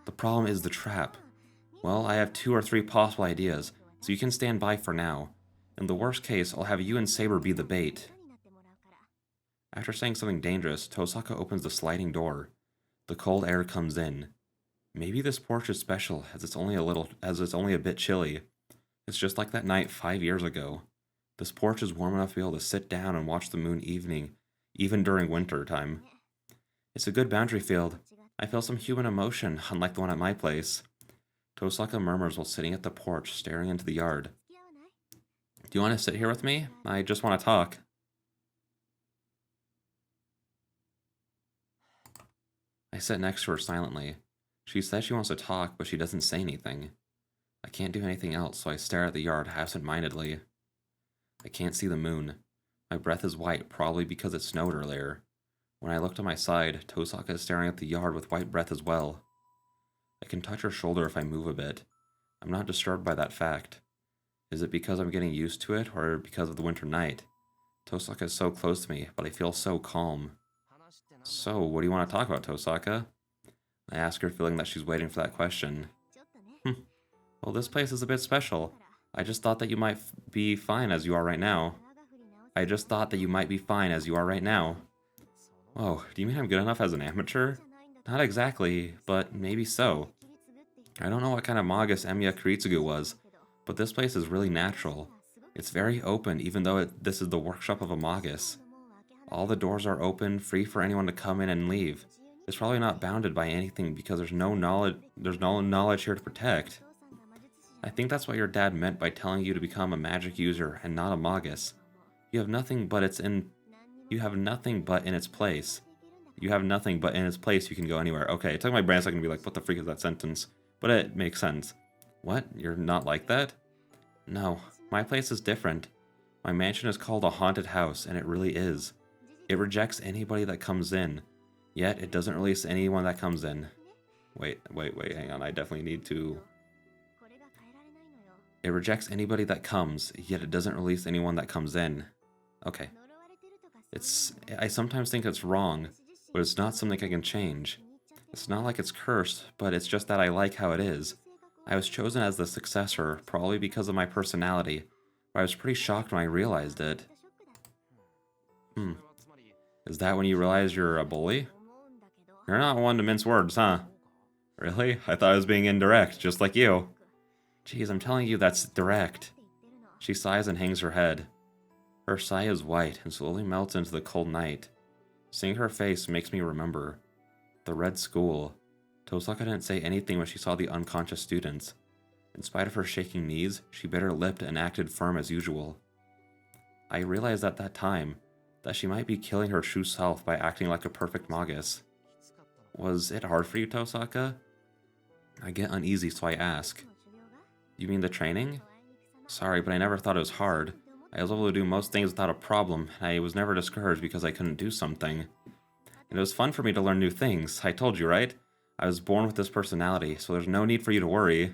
The problem is the trap. Well, I have 2 or 3 possible ideas, so you can stand by for now. In the worst case, I'll have you and Saber be the bait. After saying something dangerous, Tosaka opens the sliding door. The cold air comes in. Maybe this porch is special, as it's only a bit chilly. It's just like that night 5 years ago. This porch is warm enough to be able to sit down and watch the moon even during winter time. It's a good boundary field. I feel some human emotion, unlike the one at my place. Tosaka murmurs while sitting at the porch, staring into the yard. Do you want to sit here with me? I just want to talk. I sit next to her silently. She says she wants to talk, but she doesn't say anything. I can't do anything else, so I stare at the yard absent-mindedly. I can't see the moon. My breath is white, probably because it snowed earlier. When I look to my side, Tosaka is staring at the yard with white breath as well. I can touch her shoulder if I move a bit. I'm not disturbed by that fact. Is it because I'm getting used to it, or because of the winter night? Tosaka is so close to me, but I feel so calm. So, what do you want to talk about, Tosaka? I ask her, feeling that she's waiting for that question. Well, this place is a bit special. I just thought that you might be fine as you are right now. Whoa, do you mean I'm good enough as an amateur? Not exactly, but maybe so. I don't know what kind of magus Emiya Kuritsugu was, but this place is really natural. It's very open, even though this is the workshop of a magus. All the doors are open, free for anyone to come in and leave. It's probably not bounded by anything because there's no knowledge here to protect. I think that's what your dad meant by telling you to become a magic user and not a magus. You have nothing but in its place. You can go anywhere. Okay, it took my brain a second to be like, what the freak is that sentence? But it makes sense. What? You're not like that? No, my place is different. My mansion is called a haunted house, and it really is. It rejects anybody that comes in, yet it doesn't release anyone that comes in. Wait, hang on, I definitely need to... It rejects anybody that comes, yet it doesn't release anyone that comes in. Okay. I sometimes think it's wrong, but it's not something I can change. It's not like it's cursed, but it's just that I like how it is. I was chosen as the successor, probably because of my personality, but I was pretty shocked when I realized it. Is that when you realize you're a bully? You're not one to mince words, huh? Really? I thought I was being indirect, just like you. Geez, I'm telling you that's direct. She sighs and hangs her head. Her sigh is white and slowly melts into the cold night. Seeing her face makes me remember. The Red School. Tosaka didn't say anything when she saw the unconscious students. In spite of her shaking knees, she bit her lip and acted firm as usual. I realized at that time that she might be killing her true self by acting like a perfect magus. Was it hard for you, Tosaka? I get uneasy, so I ask. You mean the training? Sorry, but I never thought it was hard. I was able to do most things without a problem, and I was never discouraged because I couldn't do something. And it was fun for me to learn new things, I told you, right? I was born with this personality, so there's no need for you to worry.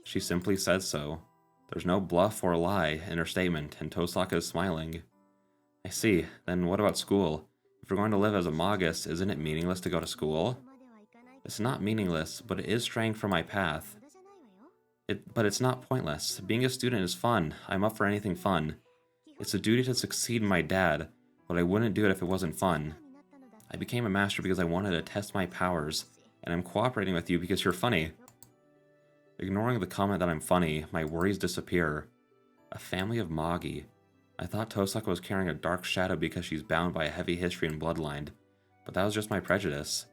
She simply said so. There's no bluff or lie in her statement, and Tosaka is smiling. I see. Then what about school? If you're going to live as a Magus, isn't it meaningless to go to school? It's not meaningless, but it is straying from my path. But it's not pointless. Being a student is fun. I'm up for anything fun. It's a duty to succeed in my dad, but I wouldn't do it if it wasn't fun. I became a master because I wanted to test my powers, and I'm cooperating with you because you're funny. Ignoring the comment that I'm funny, my worries disappear. A family of Magi. I thought Tosaka was carrying a dark shadow because she's bound by a heavy history and bloodline, but that was just my prejudice.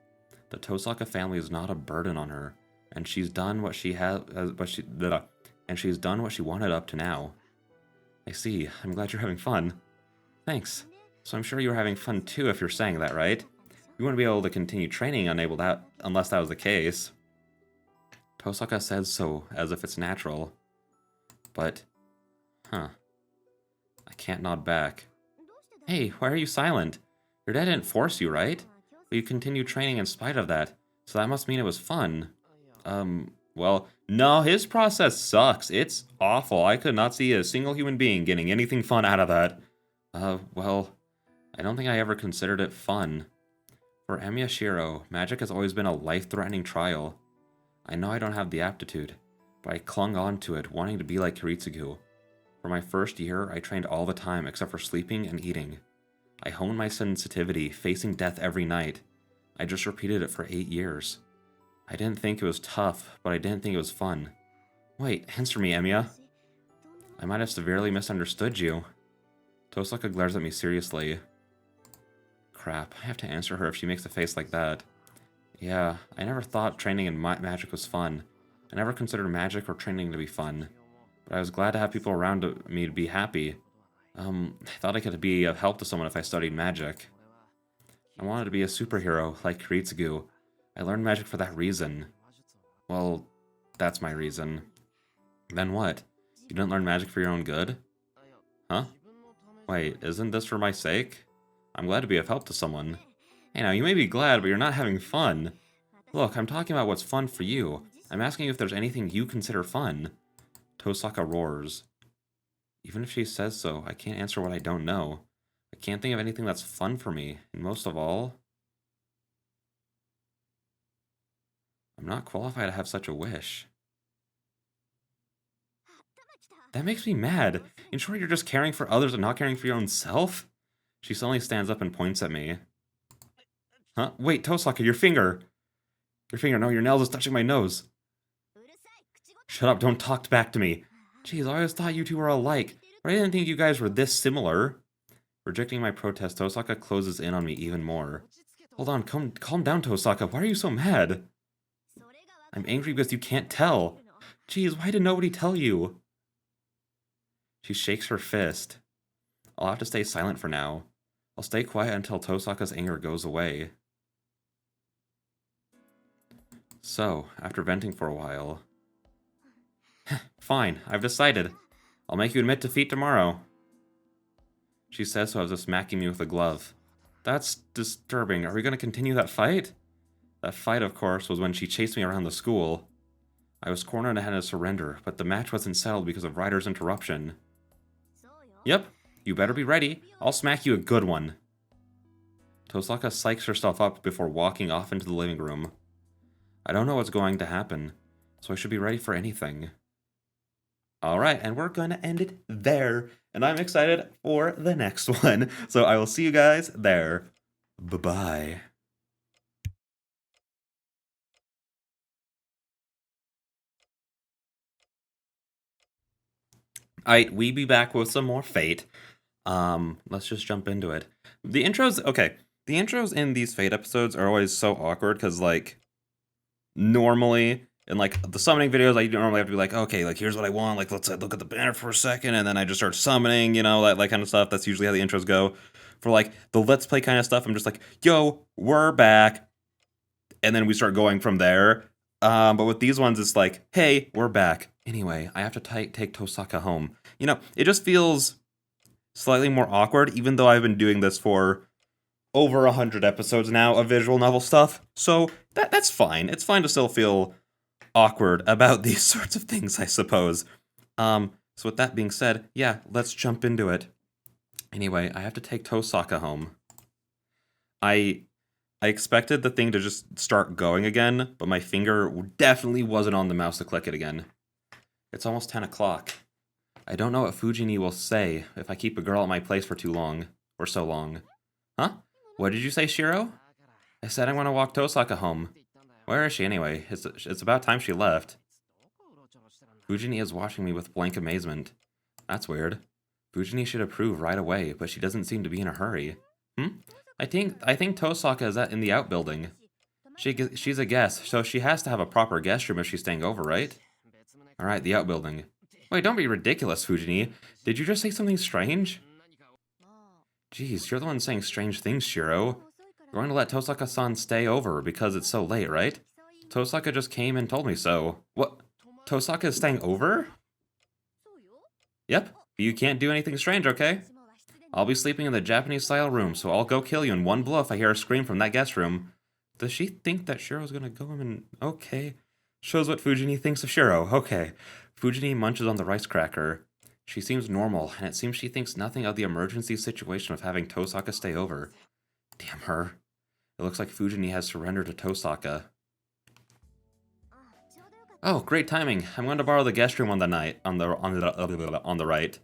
The Tosaka family is not a burden on her, and she's done what she wanted up to now. I see. I'm glad you're having fun. Thanks. So I'm sure you were having fun too if you're saying that, right? You wouldn't be able to continue training unless that was the case. Tosaka says so, as if it's natural. But, I can't nod back. Hey, why are you silent? Your dad didn't force you, right? But you continued training in spite of that, so that must mean it was fun. Well, no, his process sucks. It's awful. I could not see a single human being getting anything fun out of that. Well, I don't think I ever considered it fun. For Emyashiro, magic has always been a life-threatening trial. I know I don't have the aptitude, but I clung on to it, wanting to be like Kiritsugu. For my first year, I trained all the time except for sleeping and eating. I honed my sensitivity, facing death every night. I just repeated it for 8 years. I didn't think it was tough, but I didn't think it was fun. Wait, answer me, Emiya. I might have severely misunderstood you. Tosaka glares at me seriously. Crap, I have to answer her if she makes a face like that. Yeah, I never thought training in magic was fun. I never considered magic or training to be fun. But I was glad to have people around me to be happy. I thought I could be of help to someone if I studied magic. I wanted to be a superhero, like Kiritsugu. I learned magic for that reason. Well, that's my reason. Then what? You didn't learn magic for your own good? Huh? Wait, isn't this for my sake? I'm glad to be of help to someone. Hey now, you may be glad, but you're not having fun. Look, I'm talking about what's fun for you. I'm asking you if there's anything you consider fun. Tosaka roars. Even if she says so, I can't answer what I don't know. I can't think of anything that's fun for me, and most of all, I'm not qualified to have such a wish. That makes me mad. In short, you're just caring for others and not caring for your own self? She suddenly stands up and points at me. Huh? Wait, Tosaka, your finger! Your finger, no, your nails is touching my nose. Shut up, don't talk back to me. Jeez, I always thought you two were alike, but I didn't think you guys were this similar. Rejecting my protest, Tosaka closes in on me even more. Hold on, calm down, Tosaka. Why are you so mad? I'm angry because you can't tell. Jeez, why did nobody tell you? She shakes her fist. I'll have to stay silent for now. I'll stay quiet until Tosaka's anger goes away. So, after venting for a while... Fine, I've decided. I'll make you admit defeat tomorrow. She says so as if smacking me with a glove. That's disturbing. Are we going to continue that fight? That fight, of course, was when she chased me around the school. I was cornered and had to surrender, but the match wasn't settled because of Ryder's interruption. Yep, you better be ready. I'll smack you a good one. Tosaka psychs herself up before walking off into the living room. I don't know what's going to happen, so I should be ready for anything. Alright, and we're going to end it there. And I'm excited for the next one. So I will see you guys there. Bye-bye. Alright, we be back with some more Fate. Let's just jump into it. The intros, okay. The intros in these Fate episodes are always so awkward, because, like, normally... in, like, the summoning videos, I normally have to be like, okay, like, here's what I want, like, let's look at the banner for a second, and then I just start summoning, you know, that kind of stuff. That's usually how the intros go. For, like, the Let's Play kind of stuff, I'm just like, yo, we're back, and then we start going from there. But with these ones, it's like, hey, we're back. Anyway, I have to take Tosaka home. You know, it just feels slightly more awkward, even though I've been doing this for over 100 episodes now of visual novel stuff, so that's fine. It's fine to still feel awkward about these sorts of things, I suppose. So with that being said, yeah, let's jump into it. Anyway, I have to take Tosaka home. I expected the thing to just start going again, but my finger definitely wasn't on the mouse to click it again. It's almost 10 o'clock. I don't know what Fujini will say if I keep a girl at my place for too long. Or so long. Huh? What did you say, Shiro? I said I'm gonna walk Tosaka home. Where is she anyway? It's about time she left. Fujini is watching me with blank amazement. That's weird. Fujini should approve right away, but she doesn't seem to be in a hurry. I think Tosaka is in the outbuilding. She's a guest, so she has to have a proper guest room if she's staying over, right? Alright, the outbuilding. Wait, don't be ridiculous, Fujini. Did you just say something strange? Jeez, you're the one saying strange things, Shiro. You're going to let Tosaka-san stay over because it's so late, right? Tosaka just came and told me so. What? Tosaka is staying over? Yep, but you can't do anything strange, okay? I'll be sleeping in the Japanese-style room, so I'll go kill you in one blow if I hear a scream from that guest room. Does she think that Shiro's gonna go in? Okay. Shows what Fujini thinks of Shiro. Okay. Fujini munches on the rice cracker. She seems normal, and it seems she thinks nothing of the emergency situation of having Tosaka stay over. Damn her. It looks like Fujini has surrendered to Tosaka. Oh, great timing. I'm going to borrow the guest room on the right.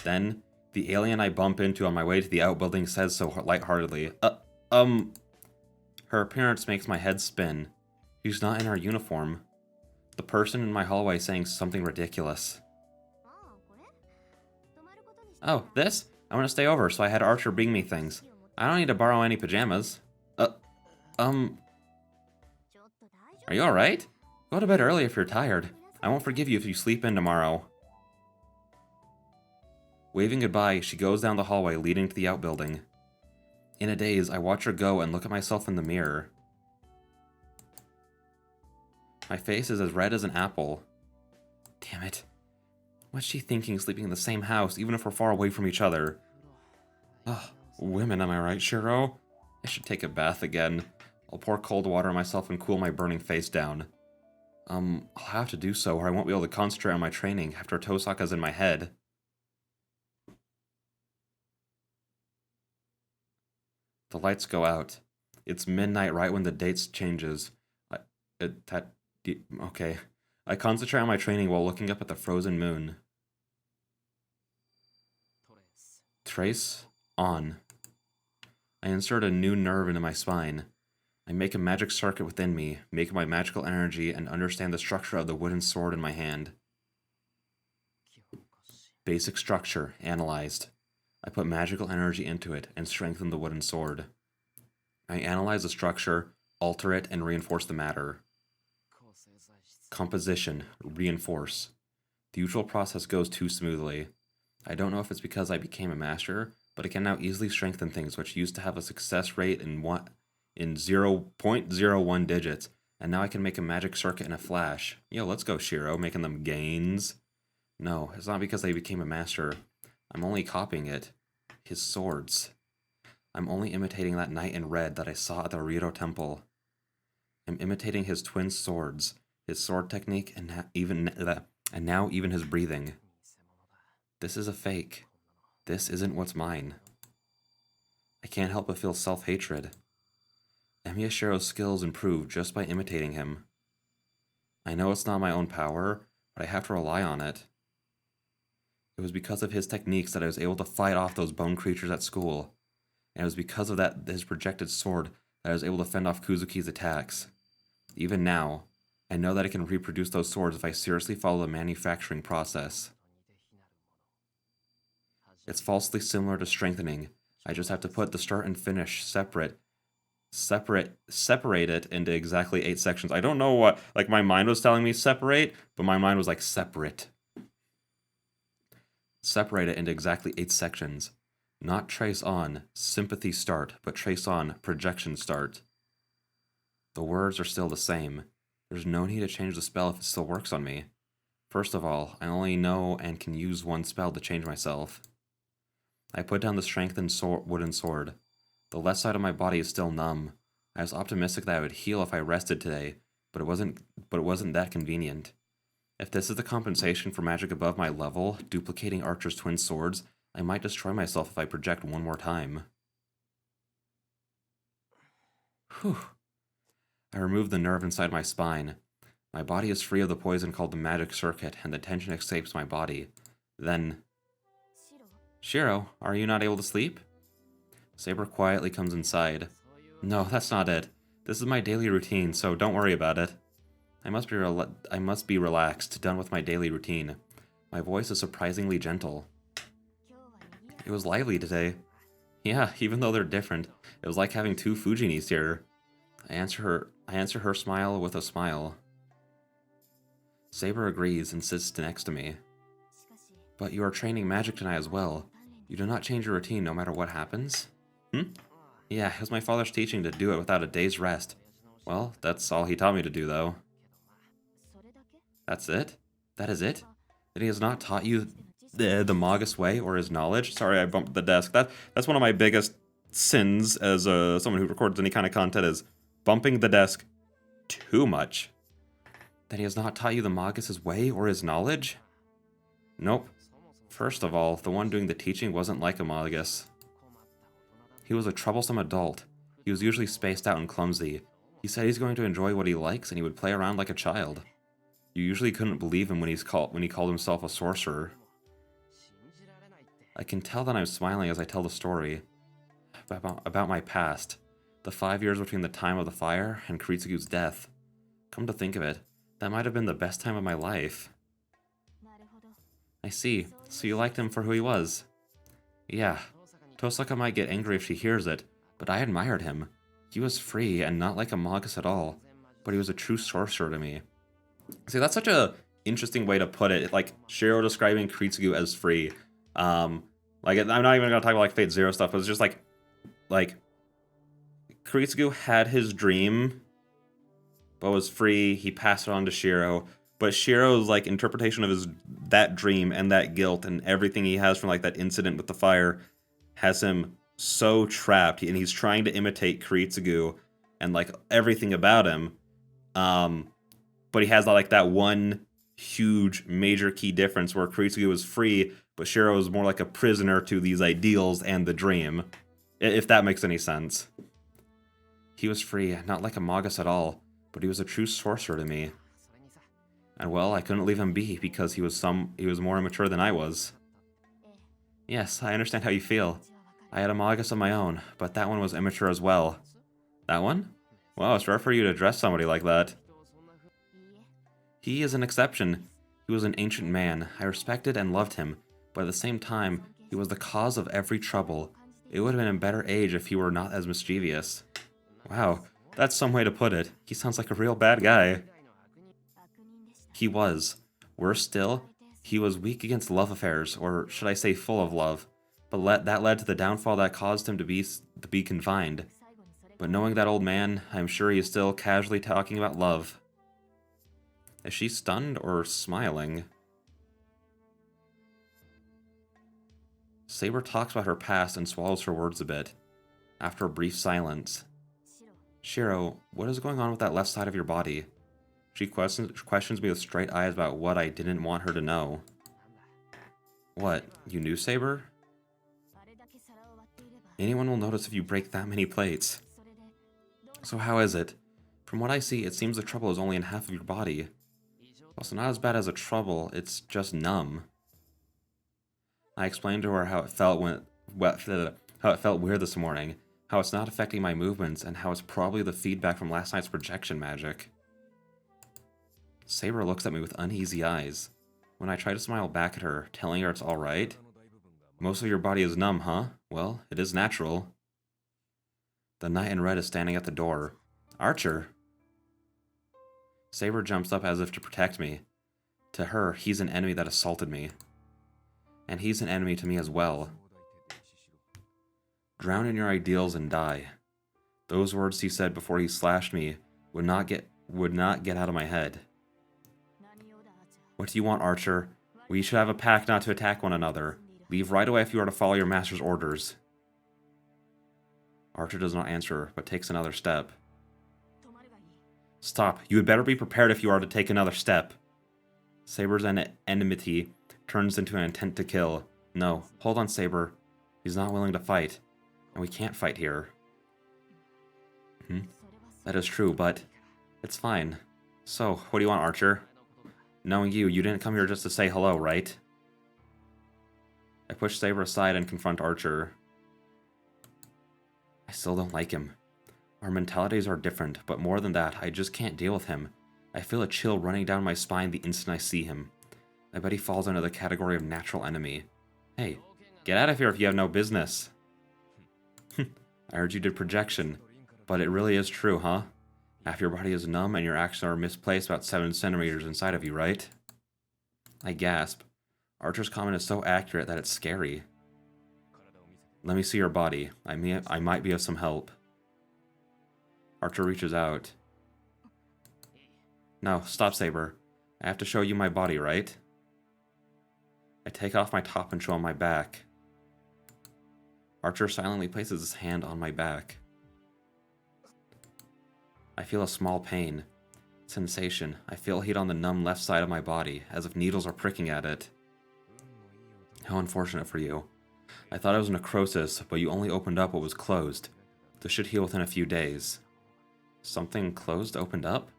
Then, the alien I bump into on my way to the outbuilding says so lightheartedly. Her appearance makes my head spin. She's not in her uniform. The person in my hallway saying something ridiculous. Oh, this? I want to stay over, so I had Archer bring me things. I don't need to borrow any pajamas. Are you alright? Go to bed early if you're tired. I won't forgive you if you sleep in tomorrow. Waving goodbye, she goes down the hallway leading to the outbuilding. In a daze, I watch her go and look at myself in the mirror. My face is as red as an apple. Damn it. What's she thinking sleeping in the same house, even if we're far away from each other? Ugh, women, am I right, Shiro? I should take a bath again. I'll pour cold water on myself and cool my burning face down. I'll have to do so or I won't be able to concentrate on my training after Tosaka's in my head. The lights go out. It's midnight right when the date changes. Okay. I concentrate on my training while looking up at the frozen moon. Trace on. I insert a new nerve into my spine. I make a magic circuit within me, make my magical energy, and understand the structure of the wooden sword in my hand. Basic structure, analyzed. I put magical energy into it and strengthen the wooden sword. I analyze the structure, alter it, and reinforce the matter. Composition, reinforce. The usual process goes too smoothly. I don't know if it's because I became a master, but I can now easily strengthen things which used to have a success rate in 0.01 digits, and now I can make a magic circuit in a flash. Yo, let's go, Shiro, making them gains. No, it's not because I became a master. I'm only copying it. His swords. I'm only imitating that knight in red that I saw at the Rito Temple. I'm imitating his twin swords, his sword technique, and now even his breathing. This is a fake. This isn't what's mine. I can't help but feel self-hatred. Emiyashiro's skills improve just by imitating him. I know it's not my own power, but I have to rely on it. It was because of his techniques that I was able to fight off those bone creatures at school. And it was because of his projected sword that I was able to fend off Kuzuki's attacks. Even now, I know that I can reproduce those swords if I seriously follow the manufacturing process. It's falsely similar to strengthening. I just have to put the start and finish separate it into exactly 8 sections. I don't know what, like my mind was telling me separate, but my mind was like separate. Separate it into exactly 8 sections. Not trace on, sympathy start, but trace on, projection start. The words are still the same. There's no need to change the spell if it still works on me. First of all, I only know and can use one spell to change myself. I put down the strengthened wooden sword. The left side of my body is still numb. I was optimistic that I would heal if I rested today, but it wasn't that convenient. If this is the compensation for magic above my level, duplicating Archer's twin swords, I might destroy myself if I project one more time. Whew. I remove the nerve inside my spine. My body is free of the poison called the magic circuit, and the tension escapes my body. Then... Shiro, are you not able to sleep? Saber quietly comes inside. No, that's not it. This is my daily routine, so don't worry about it. I must be relaxed, done with my daily routine. My voice is surprisingly gentle. It was lively today. Yeah, even though they're different, it was like having two Fujinis here. I answer her smile with a smile. Saber agrees and sits next to me. But you are training magic tonight as well. You do not change your routine no matter what happens? Yeah, it was my father's teaching to do it without a day's rest. Well, that's all he taught me to do, though. That's it? That is it? That he has not taught you the Magus way or his knowledge? Sorry, I bumped the desk. That's one of my biggest sins as someone who records any kind of content, is bumping the desk too much. That he has not taught you the Magus' way or his knowledge? Nope. First of all, the one doing the teaching wasn't like a Magus. He was a troublesome adult. He was usually spaced out and clumsy. He said he's going to enjoy what he likes and he would play around like a child. You usually couldn't believe him when he called himself a sorcerer. I can tell that I'm smiling as I tell the story about my past. The 5 years between the time of the fire and Kiritsugu's death. Come to think of it, that might have been the best time of my life. I see. So you liked him for who he was? Yeah. Tosaka might get angry if she hears it, but I admired him. He was free and not like a Magus at all, but he was a true sorcerer to me. See, that's such a interesting way to put it. Like, Shiro describing Kiritsugu as free. Like, I'm not even gonna talk about like Fate Zero stuff, but it's just like Kiritsugu had his dream, but was free. He passed it on to Shiro. But Shiro's like interpretation of that dream and that guilt and everything he has from like that incident with the fire has him so trapped, and he's trying to imitate Kiritsugu and like everything about him. But he has like that one huge major key difference where Kiritsugu is free, but Shiro is more like a prisoner to these ideals and the dream. If that makes any sense. He was free, not like a Magus at all, but he was a true sorcerer to me. And well, I couldn't leave him be because he was more immature than I was. Yes, I understand how you feel. I had a Magus of my own, but that one was immature as well. That one? Wow, it's rare for you to address somebody like that. He is an exception. He was an ancient man. I respected and loved him, but at the same time, he was the cause of every trouble. It would have been a better age if he were not as mischievous. Wow, that's some way to put it. He sounds like a real bad guy. He was. Worse still, he was weak against love affairs, or should I say full of love, but that led to the downfall that caused him to be confined. But knowing that old man, I'm sure he is still casually talking about love. Is she stunned or smiling? Saber talks about her past and swallows her words a bit. After a brief silence. Shiro, what is going on with that left side of your body? She questions me with straight eyes about what I didn't want her to know. What, you knew Saber? Anyone will notice if you break that many plates. So how is it? From what I see, it seems the trouble is only in half of your body. Also, not as bad as a trouble, it's just numb. I explained to her how it felt weird this morning, how it's not affecting my movements, and how it's probably the feedback from last night's projection magic. Saber looks at me with uneasy eyes. When I try to smile back at her, telling her it's alright. Most of your body is numb, huh? Well, it is natural. The knight in red is standing at the door. Archer! Saber jumps up as if to protect me. To her, he's an enemy that assaulted me. And he's an enemy to me as well. Drown in your ideals and die. Those words he said before he slashed me would not get out of my head. What do you want, Archer? We should have a pact not to attack one another. Leave right away if you are to follow your master's orders. Archer does not answer, but takes another step. Stop. You had better be prepared if you are to take another step. Saber's enmity turns into an intent to kill. No, hold on, Saber. He's not willing to fight, and we can't fight here. That is true, but it's fine. So, what do you want, Archer? Knowing you didn't come here just to say hello, right? I push Saber aside and confront Archer. I still don't like him. Our mentalities are different, but more than that, I just can't deal with him. I feel a chill running down my spine the instant I see him. I bet he falls under the category of natural enemy. Hey, get out of here if you have no business. I heard you did projection, but it really is true, huh? Half your body is numb and your actions are misplaced about 7 centimeters inside of you, right? I gasp. Archer's comment is so accurate that it's scary. Let me see your body. I might be of some help. Archer reaches out. No, stop, Saber. I have to show you my body, right? I take off my top and show him my back. Archer silently places his hand on my back. I feel a small pain. Sensation. I feel heat on the numb left side of my body, as if needles are pricking at it. How unfortunate for you. I thought it was necrosis, but you only opened up what was closed. This should heal within a few days. Something closed opened up?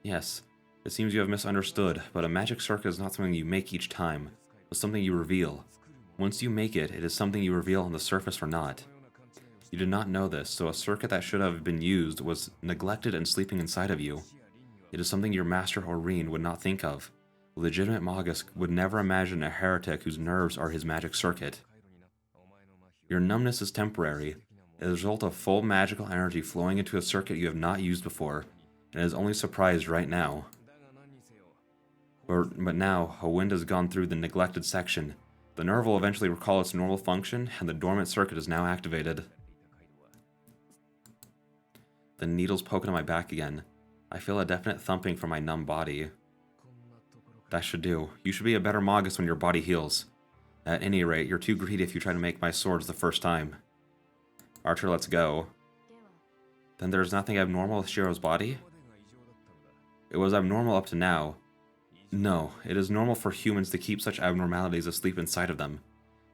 Yes. It seems you have misunderstood, but a magic circuit is not something you make each time, but something you reveal. Once you make it, it is something you reveal on the surface or not. You did not know this, so a circuit that should have been used was neglected and sleeping inside of you. It is something your master Oreen would not think of. A legitimate Magus would never imagine a heretic whose nerves are his magic circuit. Your numbness is temporary, a result of full magical energy flowing into a circuit you have not used before, and is only surprised right now. But now, a wind has gone through the neglected section. The nerve will eventually recall its normal function, and the dormant circuit is now activated. The needles poke into my back again. I feel a definite thumping from my numb body. That should do. You should be a better Magus when your body heals. At any rate, you're too greedy if you try to make my swords the first time. Archer, let's go. Then there's nothing abnormal with Shiro's body? It was abnormal up to now. No, it is normal for humans to keep such abnormalities asleep inside of them.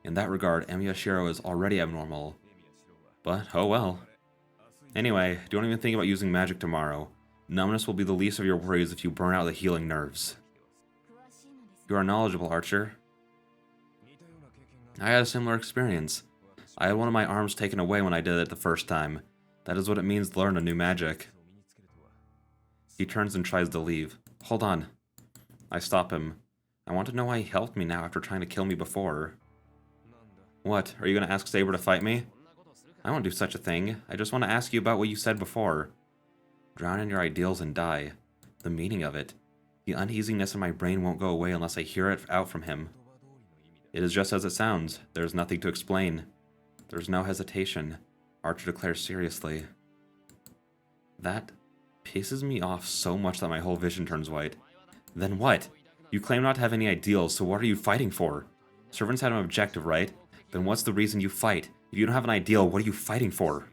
In that regard, Emiya Shiro is already abnormal. But, oh well. Anyway, don't even think about using magic tomorrow. Numbness will be the least of your worries if you burn out the healing nerves. You are knowledgeable, Archer. I had a similar experience. I had one of my arms taken away when I did it the first time. That is what it means to learn a new magic. He turns and tries to leave. Hold on. I stop him. I want to know why he helped me now after trying to kill me before. What, are you going to ask Saber to fight me? I won't do such a thing. I just want to ask you about what you said before. Drown in your ideals and die. The meaning of it. The uneasiness in my brain won't go away unless I hear it out from him. It is just as it sounds. There is nothing to explain. There is no hesitation. Archer declares seriously. That pisses me off so much that my whole vision turns white. Then what? You claim not to have any ideals, so what are you fighting for? Servants had an objective, right? Then what's the reason you fight? If you don't have an ideal, what are you fighting for?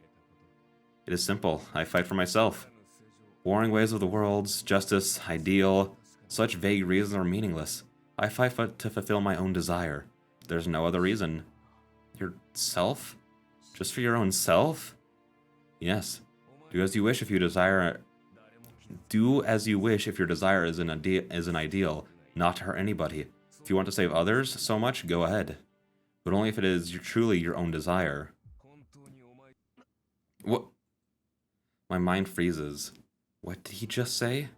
It is simple. I fight for myself. Warring ways of the worlds, justice, ideal, such vague reasons are meaningless. I fight to fulfill my own desire. There's no other reason. Yourself? Just for your own self? Yes. Do as you wish if you desire. Do as you wish if your desire is an ideal, not to hurt anybody. If you want to save others so much, go ahead. But only if it is truly your own desire. What? My mind freezes. What did he just say?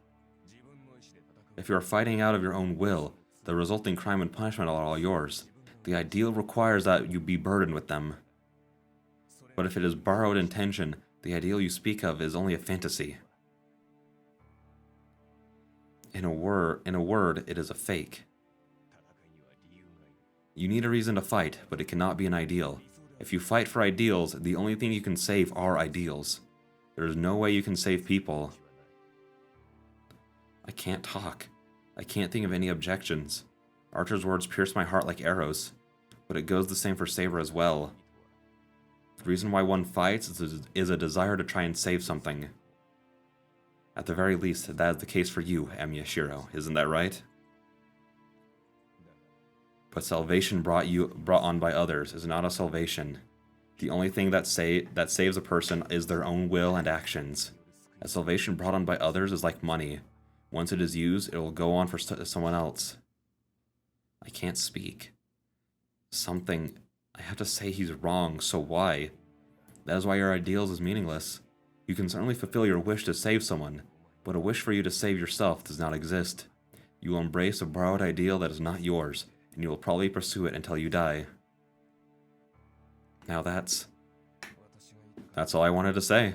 If you are fighting out of your own will, the resulting crime and punishment are all yours. The ideal requires that you be burdened with them. But if it is borrowed intention, the ideal you speak of is only a fantasy. In a word, it is a fake. You need a reason to fight, but it cannot be an ideal. If you fight for ideals, the only thing you can save are ideals. There is no way you can save people. I can't talk. I can't think of any objections. Archer's words pierce my heart like arrows, but it goes the same for Saber as well. The reason why one fights is a desire to try and save something. At the very least, that is the case for you, Miyashiro. Isn't that right? But salvation brought on by others is not a salvation. The only thing that saves a person is their own will and actions. A salvation brought on by others is like money. Once it is used, it will go on for someone else. I can't speak. I have to say he's wrong, so why? That is why your ideals is meaningless. You can certainly fulfill your wish to save someone, but a wish for you to save yourself does not exist. You will embrace a borrowed ideal that is not yours, and you will probably pursue it until you die. Now that's all I wanted to say.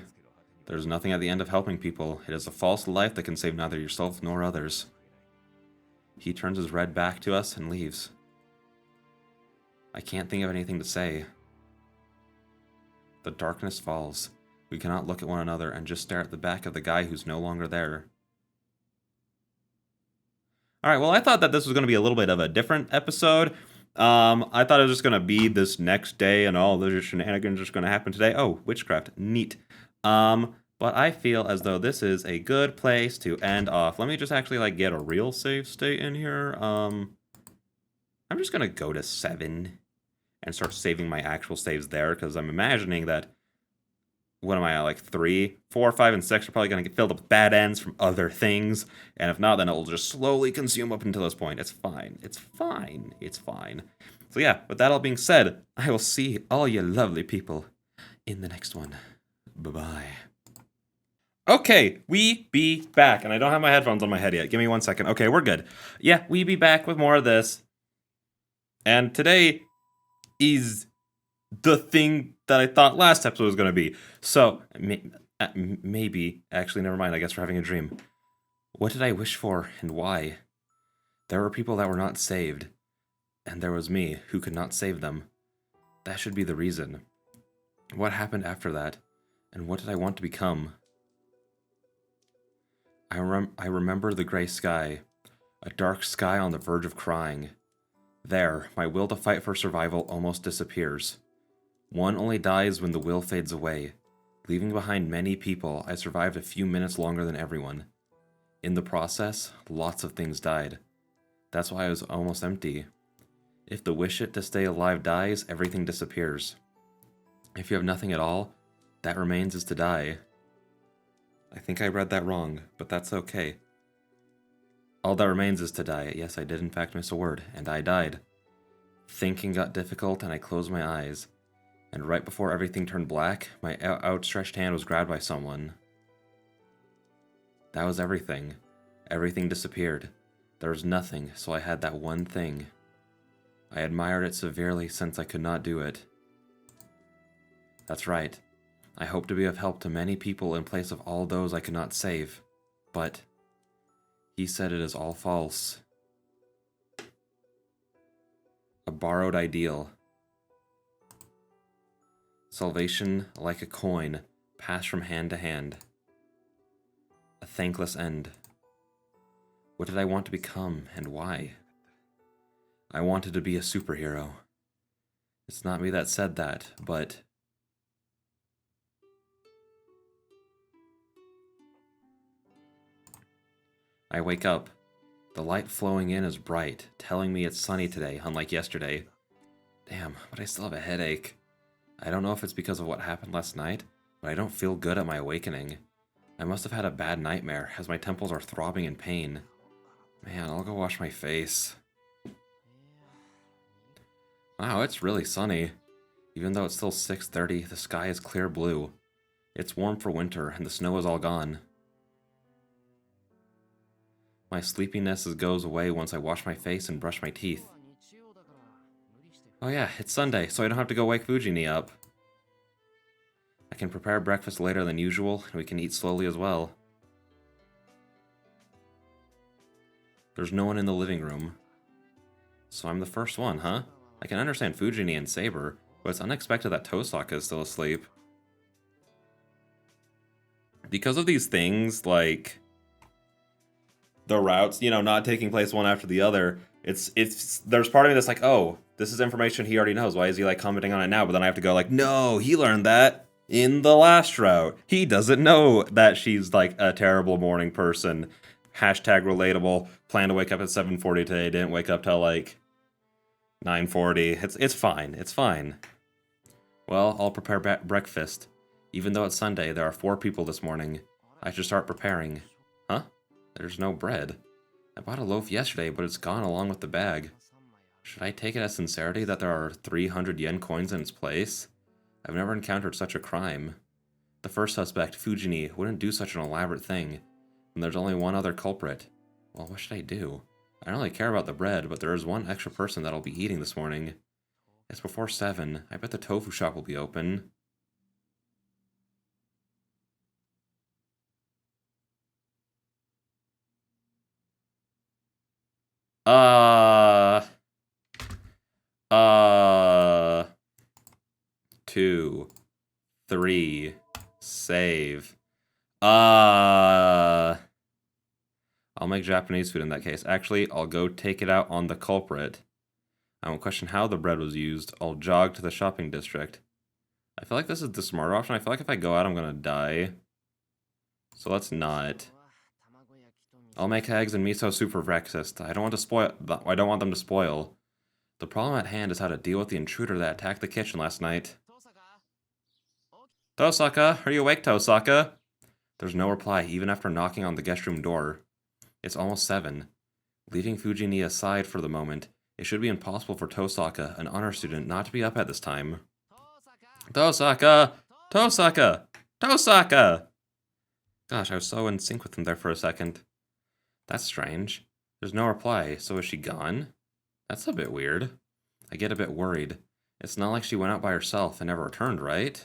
There's nothing at the end of helping people. It is a false life that can save neither yourself nor others. He turns his red back to us and leaves. I can't think of anything to say. The darkness falls. We cannot look at one another and just stare at the back of the guy who's no longer there. Alright, well, I thought that this was going to be a little bit of a different episode. I thought it was just going to be this next day and all those shenanigans are just going to happen today. Oh, witchcraft. Neat. But I feel as though this is a good place to end off. Let me just actually, get a real save state in here. I'm just going to go to 7 and start saving my actual saves there, because I'm imagining that, what am I at, 3, 4, 5, and 6 are probably going to get filled up with bad ends from other things, and if not, then it will just slowly consume up until this point. It's fine. It's fine. It's fine. So yeah, with that all being said, I will see all you lovely people in the next one. Bye-bye. Okay, we be back, and I don't have my headphones on my head yet. Give me 1 second. Okay, we're good. Yeah, we be back with more of this, and today is the thing that I thought last episode was going to be. So, maybe, actually, never mind, I guess we're having a dream. What did I wish for, and why? There were people that were not saved, and there was me, who could not save them. That should be the reason. What happened after that, and what did I want to become? I remember the gray sky, a dark sky on the verge of crying. There, my will to fight for survival almost disappears. One only dies when the will fades away. Leaving behind many people, I survived a few minutes longer than everyone. In the process, lots of things died. That's why I was almost empty. If the wish it to stay alive dies, everything disappears. If you have nothing at all, that remains is to die. I think I read that wrong, but that's okay. All that remains is to die. Yes, I did in fact miss a word, and I died. Thinking got difficult, and I closed my eyes. And right before everything turned black, my outstretched hand was grabbed by someone. That was everything. Everything disappeared. There was nothing, so I had that one thing. I admired it severely since I could not do it. That's right. I hope to be of help to many people in place of all those I could not save. But he said it is all false. A borrowed ideal. Salvation, like a coin, passed from hand to hand. A thankless end. What did I want to become, and why? I wanted to be a superhero. It's not me that said that, but I wake up. The light flowing in is bright, telling me it's sunny today, unlike yesterday. Damn, but I still have a headache. I don't know if it's because of what happened last night, but I don't feel good at my awakening. I must have had a bad nightmare, as my temples are throbbing in pain. Man, I'll go wash my face. Wow, it's really sunny. Even though it's still 6:30, the sky is clear blue. It's warm for winter, and the snow is all gone. My sleepiness goes away once I wash my face and brush my teeth. Oh yeah, it's Sunday, so I don't have to go wake Fujini up. I can prepare breakfast later than usual, and we can eat slowly as well. There's no one in the living room. So I'm the first one, huh? I can understand Fujini and Saber, but it's unexpected that Tosaka is still asleep. Because of these things, like the routes, not taking place one after the other, there's part of me that's like, oh, this is information he already knows. Why is he commenting on it now? But then I have to go no, he learned that. In the last route, he doesn't know that she's like a terrible morning person. Hashtag relatable. Plan to wake up at 7:40 today. Didn't wake up till like 9:40. It's fine. It's fine. Well, I'll prepare breakfast. Even though it's Sunday, there are 4 people this morning. I should start preparing. Huh? There's no bread. I bought a loaf yesterday, but it's gone along with the bag. Should I take it as sincerity that there are 300 yen coins in its place? I've never encountered such a crime. The first suspect, Fujini, wouldn't do such an elaborate thing. And there's only one other culprit. Well, what should I do? I don't really care about the bread, but there is one extra person that I'll be eating this morning. It's before 7. I bet the tofu shop will be open. Uh... 2, 3, save. I'll make Japanese food in that case. Actually, I'll go take it out on the culprit. I won't question how the bread was used. I'll jog to the shopping district. I feel like this is the smarter option. I feel like if I go out, I'm gonna die. So let's not. I'll make eggs and miso soup for breakfast. I don't want them to spoil. The problem at hand is how to deal with the intruder that attacked the kitchen last night. Tosaka, are you awake, Tosaka? There's no reply, even after knocking on the guest room door. It's almost 7. Leaving Fujini aside for the moment, it should be impossible for Tosaka, an honor student, not to be up at this time. Tosaka! Tosaka! Tosaka! Gosh, I was so in sync with him there for a second. That's strange. There's no reply, so is she gone? That's a bit weird. I get a bit worried. It's not like she went out by herself and never returned, right?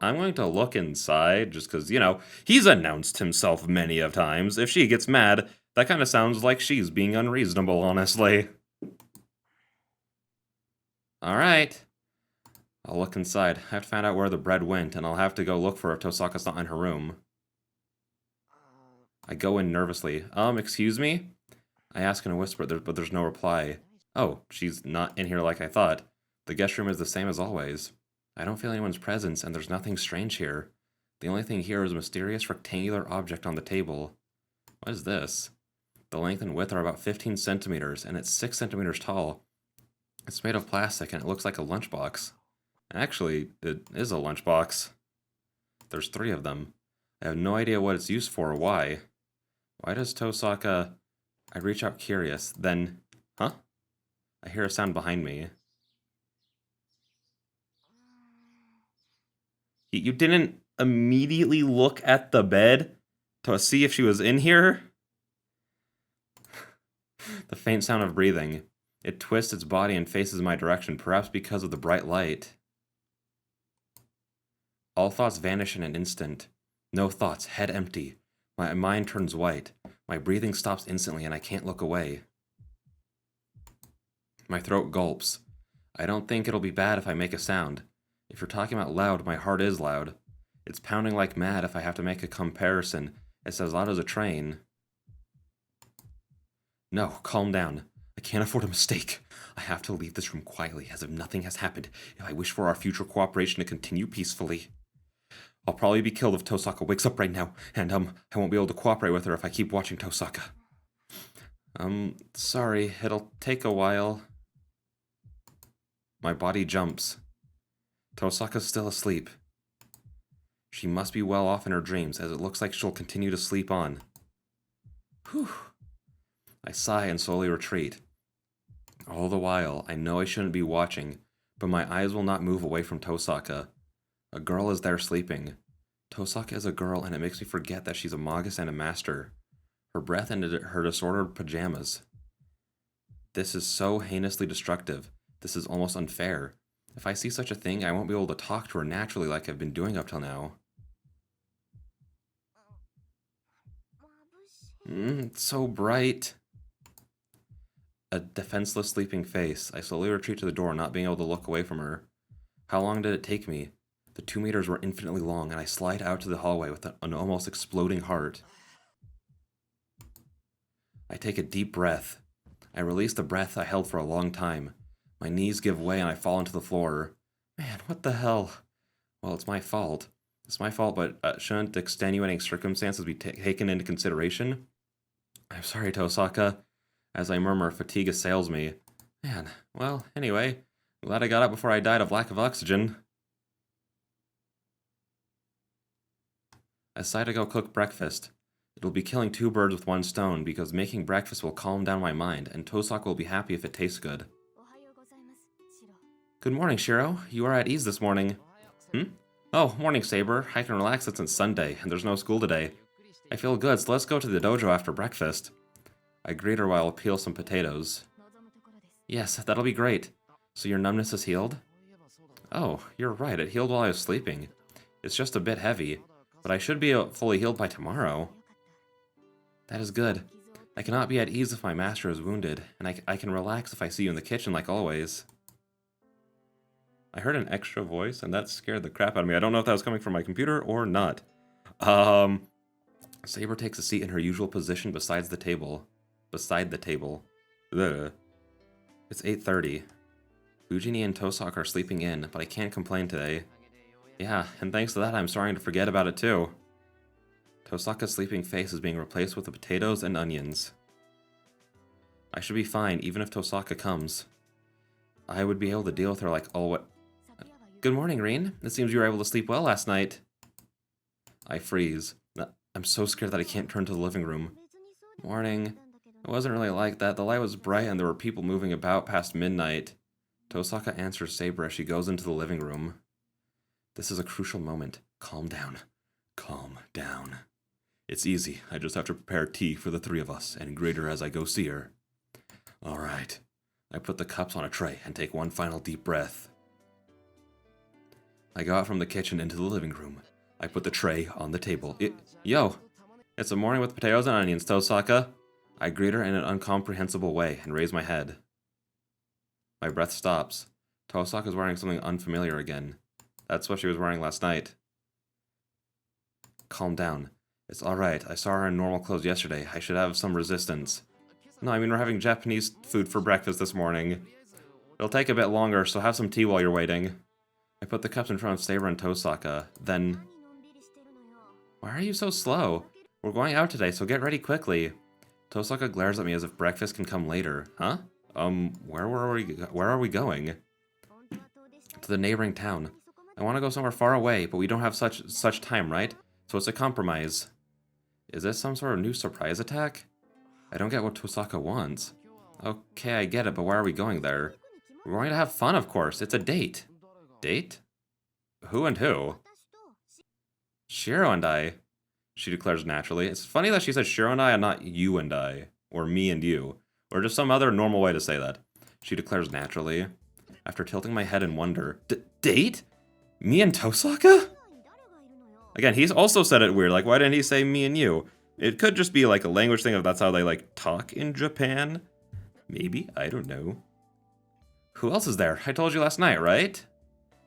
I'm going to look inside, just because, you know, he's announced himself many of times. If she gets mad, that kind of sounds like she's being unreasonable, honestly. Alright. I'll look inside. I have to find out where the bread went, and I'll have to go look for if Tosaka's not in her room. I go in nervously. Excuse me? I ask in a whisper, but there's no reply. Oh, she's not in here like I thought. The guest room is the same as always. I don't feel anyone's presence, and there's nothing strange here. The only thing here is a mysterious rectangular object on the table. What is this? The length and width are about 15 centimeters, and it's 6 centimeters tall. It's made of plastic, and it looks like a lunchbox. Actually, it is a lunchbox. There's 3 of them. I have no idea what it's used for or why. Why does Tosaka... I reach out curious, then... Huh? I hear a sound behind me. You didn't immediately look at the bed to see if she was in here? The faint sound of breathing. It twists its body and faces my direction, perhaps because of the bright light. All thoughts vanish in an instant. No thoughts, head empty. My mind turns white. My breathing stops instantly and I can't look away. My throat gulps. I don't think it'll be bad if I make a sound. If you're talking about loud, my heart is loud. It's pounding like mad if I have to make a comparison. It's as loud as a train. No, calm down. I can't afford a mistake. I have to leave this room quietly, as if nothing has happened, if I wish for our future cooperation to continue peacefully. I'll probably be killed if Tosaka wakes up right now, and, I won't be able to cooperate with her if I keep watching Tosaka. Sorry, it'll take a while. My body jumps. Tosaka's still asleep. She must be well off in her dreams, as it looks like she'll continue to sleep on. Whew. I sigh and slowly retreat. All the while, I know I shouldn't be watching, but my eyes will not move away from Tosaka. A girl is there sleeping. Tosaka is a girl, and it makes me forget that she's a magus and a master. Her breath and her disordered pajamas. This is so heinously destructive. This is almost unfair. If I see such a thing, I won't be able to talk to her naturally like I've been doing up till now. It's so bright. A defenseless sleeping face. I slowly retreat to the door, not being able to look away from her. How long did it take me? The 2 meters were infinitely long, and I slide out to the hallway with an almost exploding heart. I take a deep breath. I release the breath I held for a long time. My knees give way and I fall into the floor. Man, what the hell? Well, it's my fault. It's my fault, but shouldn't extenuating circumstances be taken into consideration? I'm sorry, Tosaka. As I murmur, fatigue assails me. Man, well, anyway, I'm glad I got up before I died of lack of oxygen. I decide to go cook breakfast. It'll be killing two birds with one stone, because making breakfast will calm down my mind, and Tosaka will be happy if it tastes good. Good morning, Shiro. You are at ease this morning. Oh, morning, Saber. I can relax since it's Sunday, and there's no school today. I feel good, so let's go to the dojo after breakfast. I greet her while I peel some potatoes. Yes, that'll be great. So your numbness is healed? Oh, you're right, it healed while I was sleeping. It's just a bit heavy, but I should be fully healed by tomorrow. That is good. I cannot be at ease if my master is wounded, and I can relax if I see you in the kitchen like always. I heard an extra voice, and that scared the crap out of me. I don't know if that was coming from my computer or not. Saber takes a seat in her usual position beside the table. Ugh. It's 8:30. Fujini and Tosaka are sleeping in, but I can't complain today. Yeah, and thanks to that, I'm starting to forget about it too. Tosaka's sleeping face is being replaced with the potatoes and onions. I should be fine, even if Tosaka comes. I would be able to deal with her like always. Good morning, Rin. It seems you were able to sleep well last night. I freeze. I'm so scared that I can't turn to the living room. Morning. It wasn't really like that. The light was bright and there were people moving about past midnight. Tosaka answers Saber as she goes into the living room. This is a crucial moment. Calm down. Calm down. It's easy. I just have to prepare tea for the three of us and greet her as I go see her. All right. I put the cups on a tray and take one final deep breath. I go out from the kitchen into the living room. I put the tray on the table. Yo! It's a morning with potatoes and onions, Tosaka. I greet her in an incomprehensible way and raise my head. My breath stops. Tosaka's wearing something unfamiliar again. That's what she was wearing last night. Calm down. It's alright. I saw her in normal clothes yesterday. I should have some resistance. No, I mean we're having Japanese food for breakfast this morning. It'll take a bit longer, so have some tea while you're waiting. I put the cups in front of Saber and Tosaka, then... Why are you so slow? We're going out today, so get ready quickly. Tosaka glares at me as if breakfast can come later. Huh? Where are we going? To the neighboring town. I want to go somewhere far away, but we don't have such time, right? So it's a compromise. Is this some sort of new surprise attack? I don't get what Tosaka wants. Okay, I get it, but why are we going there? We're going to have fun, of course. It's a date. Date? Who and who? Shiro and I, she declares naturally. It's funny that she said Shiro and I and not you and I, or me and you, or just some other normal way to say that. She declares naturally, after tilting my head in wonder. Date? Me and Tosaka? Again, he's also said it weird, like why didn't he say me and you? It could just be like a language thing if that's how they like talk in Japan. Maybe, I don't know. Who else is there? I told you last night, right?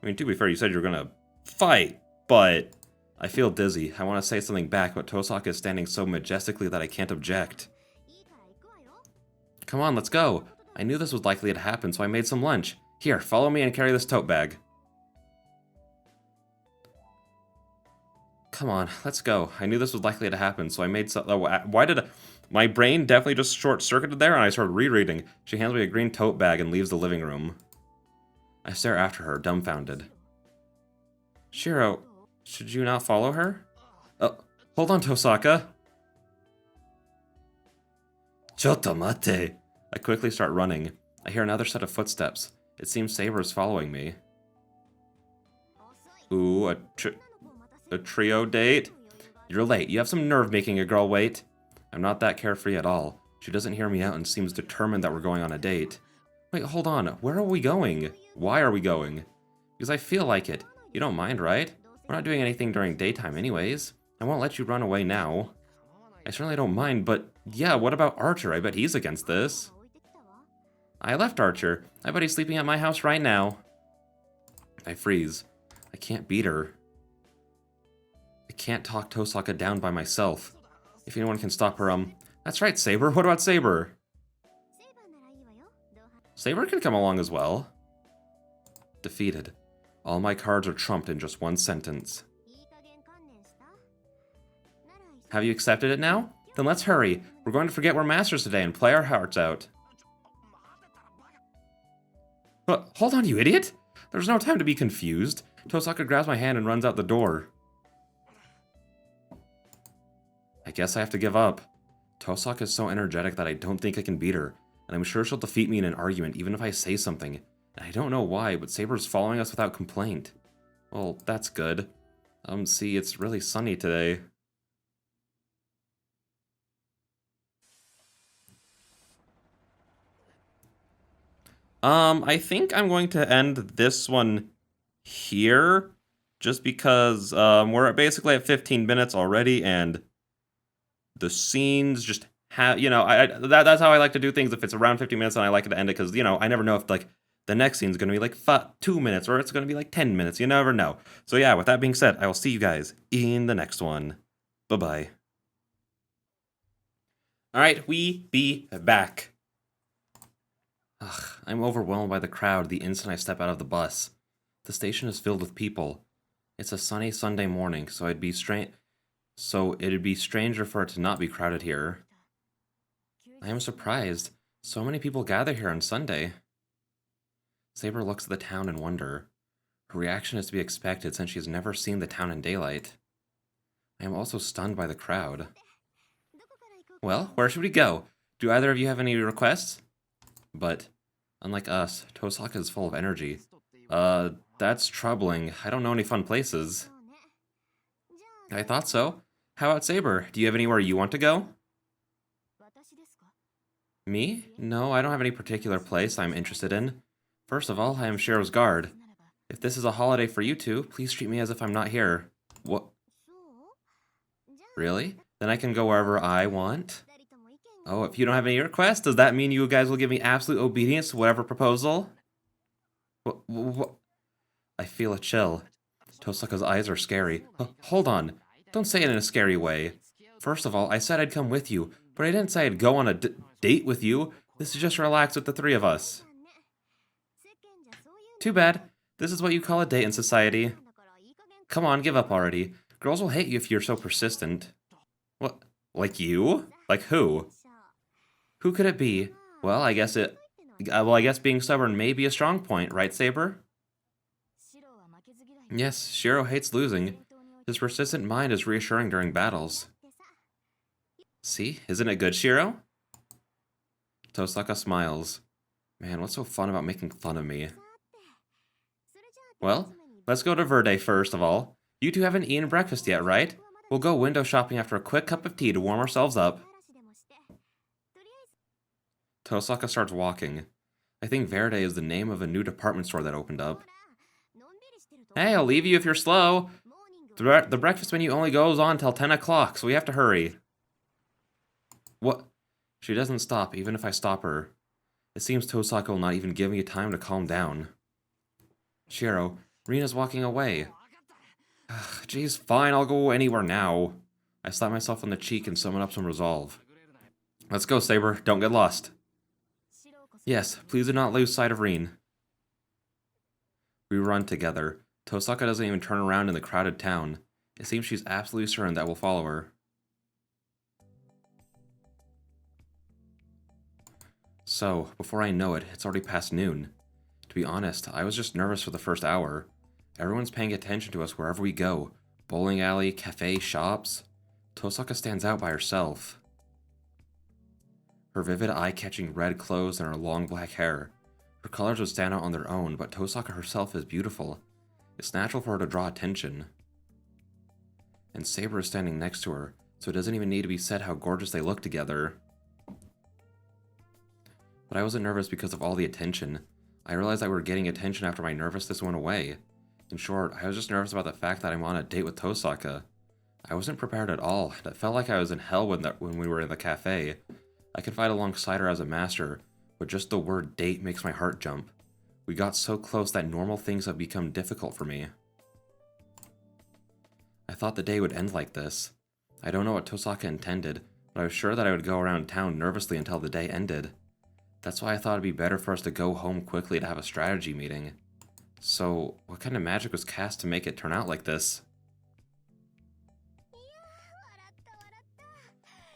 I mean, to be fair, you said you were gonna fight, but I feel dizzy. I want to say something back, but Tosaka is standing so majestically that I can't object. Come on, let's go. I knew this was likely to happen, so I made some lunch. Here, follow me and carry this tote bag. Come on, let's go. I knew this was likely to happen, so I made some... why did my brain definitely just short-circuited there, and I started rereading. She hands me a green tote bag and leaves the living room. I stare after her, dumbfounded. Shiro, should you not follow her? Oh, hold on, Tosaka. Chotto mate. I quickly start running. I hear another set of footsteps. It seems Saber is following me. Ooh, a trio date? You're late. You have some nerve making a girl wait. I'm not that carefree at all. She doesn't hear me out and seems determined that we're going on a date. Wait, hold on. Where are we going? Why are we going? Because I feel like it. You don't mind, right? We're not doing anything during daytime anyways. I won't let you run away now. I certainly don't mind, but yeah, what about Archer? I bet he's against this. I left Archer. I bet he's sleeping at my house right now. I freeze. I can't beat her. I can't talk Tosaka down by myself. If anyone can stop her, that's right, Saber. What about Saber? Saber can come along as well. Defeated. All my cards are trumped in just one sentence. Have you accepted it now? Then let's hurry. We're going to forget we're masters today and play our hearts out. Hold on, you idiot! There's no time to be confused. Tosaka grabs my hand and runs out the door. I guess I have to give up. Tosaka is so energetic that I don't think I can beat her, and I'm sure she'll defeat me in an argument even if I say something. And I don't know why, but Saber's following us without complaint. Well, that's good. See, it's really sunny today. I think I'm going to end this one here, just because we're basically at 15 minutes already, and the scenes just have, that's how I like to do things. If it's around 50 minutes, and I like to end it, because, I never know if, like, the next scene's going to be, like, 2 minutes, or it's going to be, like, 10 minutes. You never know. So, yeah, with that being said, I will see you guys in the next one. Bye-bye. Alright, we be back. Ugh, I'm overwhelmed by the crowd the instant I step out of the bus. The station is filled with people. It's a sunny Sunday morning, so it'd be stranger for it to not be crowded here. I am surprised. So many people gather here on Sunday. Saber looks at the town in wonder. Her reaction is to be expected since she has never seen the town in daylight. I am also stunned by the crowd. Well, where should we go? Do either of you have any requests? But, unlike us, Tosaka is full of energy. That's troubling. I don't know any fun places. I thought so. How about Saber? Do you have anywhere you want to go? Me? No, I don't have any particular place I'm interested in. First of all, I am Shiro's guard. If this is a holiday for you two, please treat me as if I'm not here. What? Really? Then I can go wherever I want? Oh, if you don't have any requests, does that mean you guys will give me absolute obedience to whatever proposal? What? I feel a chill. Tosaka's eyes are scary. Hold on. Don't say it in a scary way. First of all, I said I'd come with you, but I didn't say I'd go on a date with you. This is just relax with the three of us. Too bad. This is what you call a date in society. Come on, give up already. Girls will hate you if you're so persistent. What? Like you? Like who? Who could it be? Well, I guess being stubborn may be a strong point, right, Saber? Yes, Shiro hates losing. His persistent mind is reassuring during battles. See? Isn't it good, Shiro? Tosaka smiles. Man, what's so fun about making fun of me? Well, let's go to Verde first of all. You two haven't eaten breakfast yet, right? We'll go window shopping after a quick cup of tea to warm ourselves up. Tosaka starts walking. I think Verde is the name of a new department store that opened up. Hey, I'll leave you if you're slow. The breakfast menu only goes on till 10 o'clock, so we have to hurry. What? She doesn't stop, even if I stop her. It seems Tosaka will not even give me time to calm down. Shiro, Rina's walking away. Geez, fine, I'll go anywhere now. I slap myself on the cheek and summon up some resolve. Let's go, Saber. Don't get lost. Yes, please do not lose sight of Rin. We run together. Tosaka doesn't even turn around in the crowded town. It seems she's absolutely certain that we'll follow her. So, before I know it, it's already past noon. To be honest, I was just nervous for the first hour. Everyone's paying attention to us wherever we go. Bowling alley, cafe, shops. Tosaka stands out by herself. Her vivid eye-catching red clothes and her long black hair. Her colors would stand out on their own, but Tosaka herself is beautiful. It's natural for her to draw attention. And Saber is standing next to her, so it doesn't even need to be said how gorgeous they look together. But I wasn't nervous because of all the attention. I realized that we were getting attention after my nervousness went away. In short, I was just nervous about the fact that I'm on a date with Tosaka. I wasn't prepared at all, and it felt like I was in hell when we were in the cafe. I can fight alongside her as a master, but just the word date makes my heart jump. We got so close that normal things have become difficult for me. I thought the day would end like this. I don't know what Tosaka intended, but I was sure that I would go around town nervously until the day ended. That's why I thought it'd be better for us to go home quickly to have a strategy meeting. So, what kind of magic was cast to make it turn out like this?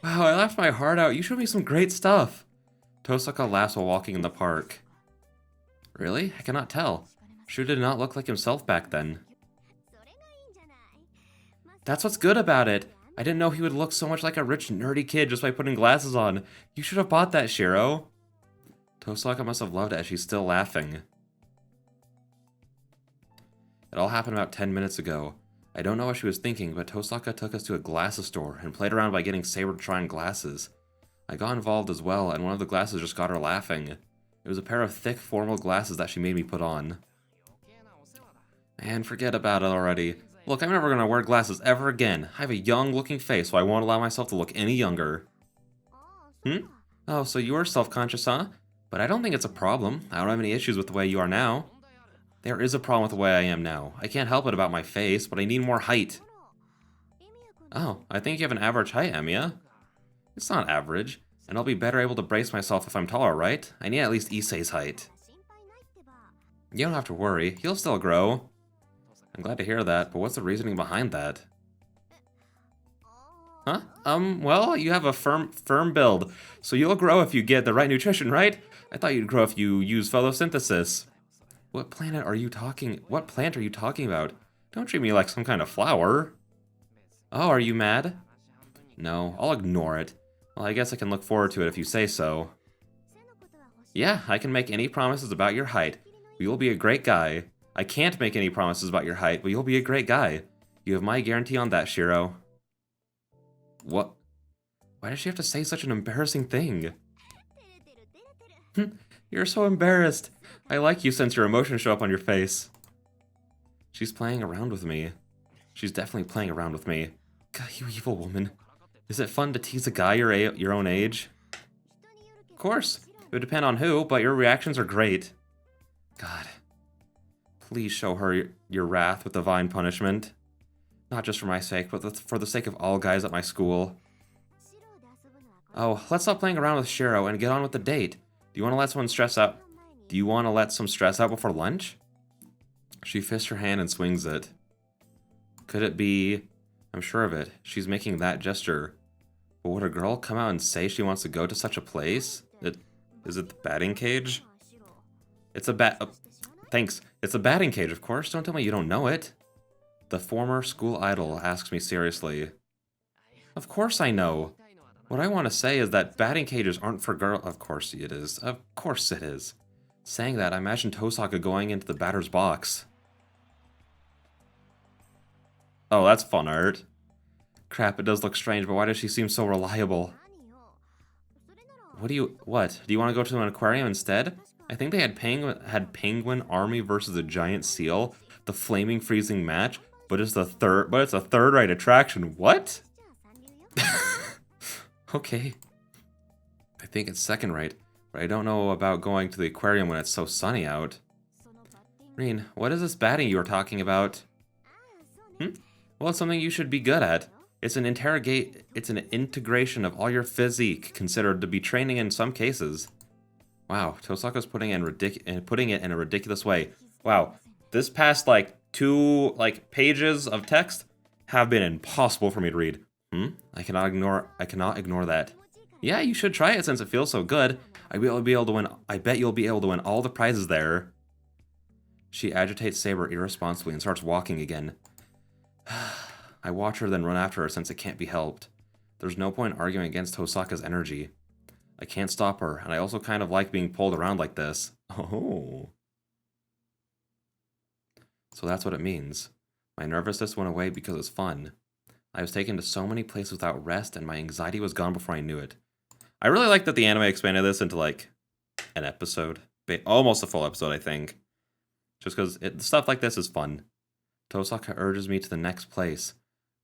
Wow, I laughed my heart out. You showed me some great stuff. Tosaka laughs while walking in the park. Really? I cannot tell. Shu did not look like himself back then. That's what's good about it. I didn't know he would look so much like a rich, nerdy kid just by putting glasses on. You should have bought that, Shiro. Tosaka must have loved it as she's still laughing. It all happened about 10 minutes ago. I don't know what she was thinking, but Tosaka took us to a glasses store and played around by getting Saber to try on glasses. I got involved as well, and one of the glasses just got her laughing. It was a pair of thick, formal glasses that she made me put on. Man, forget about it already. Look, I'm never gonna wear glasses ever again. I have a young-looking face, so I won't allow myself to look any younger. Oh, so you are self-conscious, huh? But I don't think it's a problem. I don't have any issues with the way you are now. There is a problem with the way I am now. I can't help it about my face, but I need more height. Oh, I think you have an average height, Emiya. It's not average, and I'll be better able to brace myself if I'm taller, right? I need at least Issei's height. You don't have to worry. He'll still grow. I'm glad to hear that, but what's the reasoning behind that? Huh? Well, you have a firm build, so you'll grow if you get the right nutrition, right? I thought you'd grow if you use photosynthesis. What plant are you talking about? Don't treat me like some kind of flower. Oh, are you mad? No, I'll ignore it. Well, I guess I can look forward to it if you say so. Yeah, I can make any promises about your height. You'll be a great guy. I can't make any promises about your height, but you'll be a great guy. You have my guarantee on that, Shiro. What? Why does she have to say such an embarrassing thing? You're so embarrassed. I like you since your emotions show up on your face. She's playing around with me. She's definitely playing around with me. God, you evil woman. Is it fun to tease a guy your own age? Of course. It would depend on who, but your reactions are great. God. Please show her your wrath with divine punishment. Not just for my sake, but for the sake of all guys at my school. Oh, let's stop playing around with Shiro and get on with the date. Do you want to let someone stress out? Do you want to let some stress out before lunch? She fists her hand and swings it. Could it be? I'm sure of it. She's making that gesture. But would a girl come out and say she wants to go to such a place? Is it the batting cage? It's a thanks. It's a batting cage, of course. Don't tell me you don't know it. The former school idol asks me seriously. Of course I know. What I want to say is that batting cages aren't for girls. Of course it is. Of course it is. Saying that, I imagine Tosaka going into the batter's box. Oh, that's fun art. Crap, it does look strange, but why does she seem so reliable? What? Do you want to go to an aquarium instead? I think they had penguin army versus a giant seal, the flaming freezing match, but it's a third rate attraction. What? Okay. I think it's second rate, but I don't know about going to the aquarium when it's so sunny out. Rin, what is this batting you were talking about? Well, it's something you should be good at. It's an integration of all your physique, considered to be training in some cases. Wow, Tosaka's putting it in a ridiculous way. Wow, this past two pages of text have been impossible for me to read. I cannot ignore that. Yeah, you should try it since it feels so good. I bet you'll be able to win all the prizes there. She agitates Saber irresponsibly and starts walking again. I watch her then run after her since it can't be helped. There's no point arguing against Tosaka's energy. I can't stop her, and I also kind of like being pulled around like this. Oh. So that's what it means. My nervousness went away because it's fun. I was taken to so many places without rest, and my anxiety was gone before I knew it. I really like that the anime expanded this into, an episode. Almost a full episode, I think. Just because stuff like this is fun. Tosaka urges me to the next place.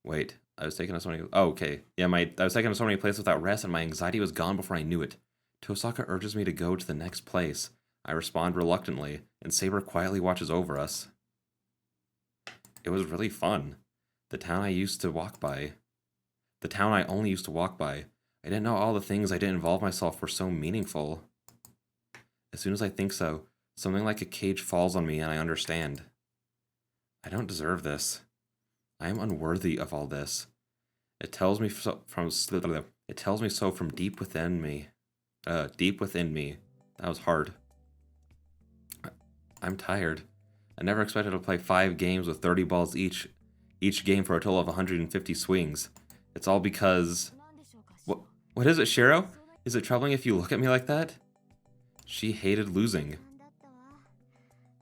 Wait, I was taken to so many... Oh, okay. Yeah, I was taken to so many places without rest, and my anxiety was gone before I knew it. Tosaka urges me to go to the next place. I respond reluctantly, and Saber quietly watches over us. It was really fun. The town I only used to walk by. I didn't know all the things I didn't involve myself were so meaningful. As soon as I think so, something like a cage falls on me and I understand. I don't deserve this. I am unworthy of all this. It tells me so from deep within me. Deep within me. That was hard. I'm tired. I never expected to play 5 games with 30 balls each game for a total of 150 swings. It's all because... What is it, Shiro? Is it troubling if you look at me like that? She hated losing.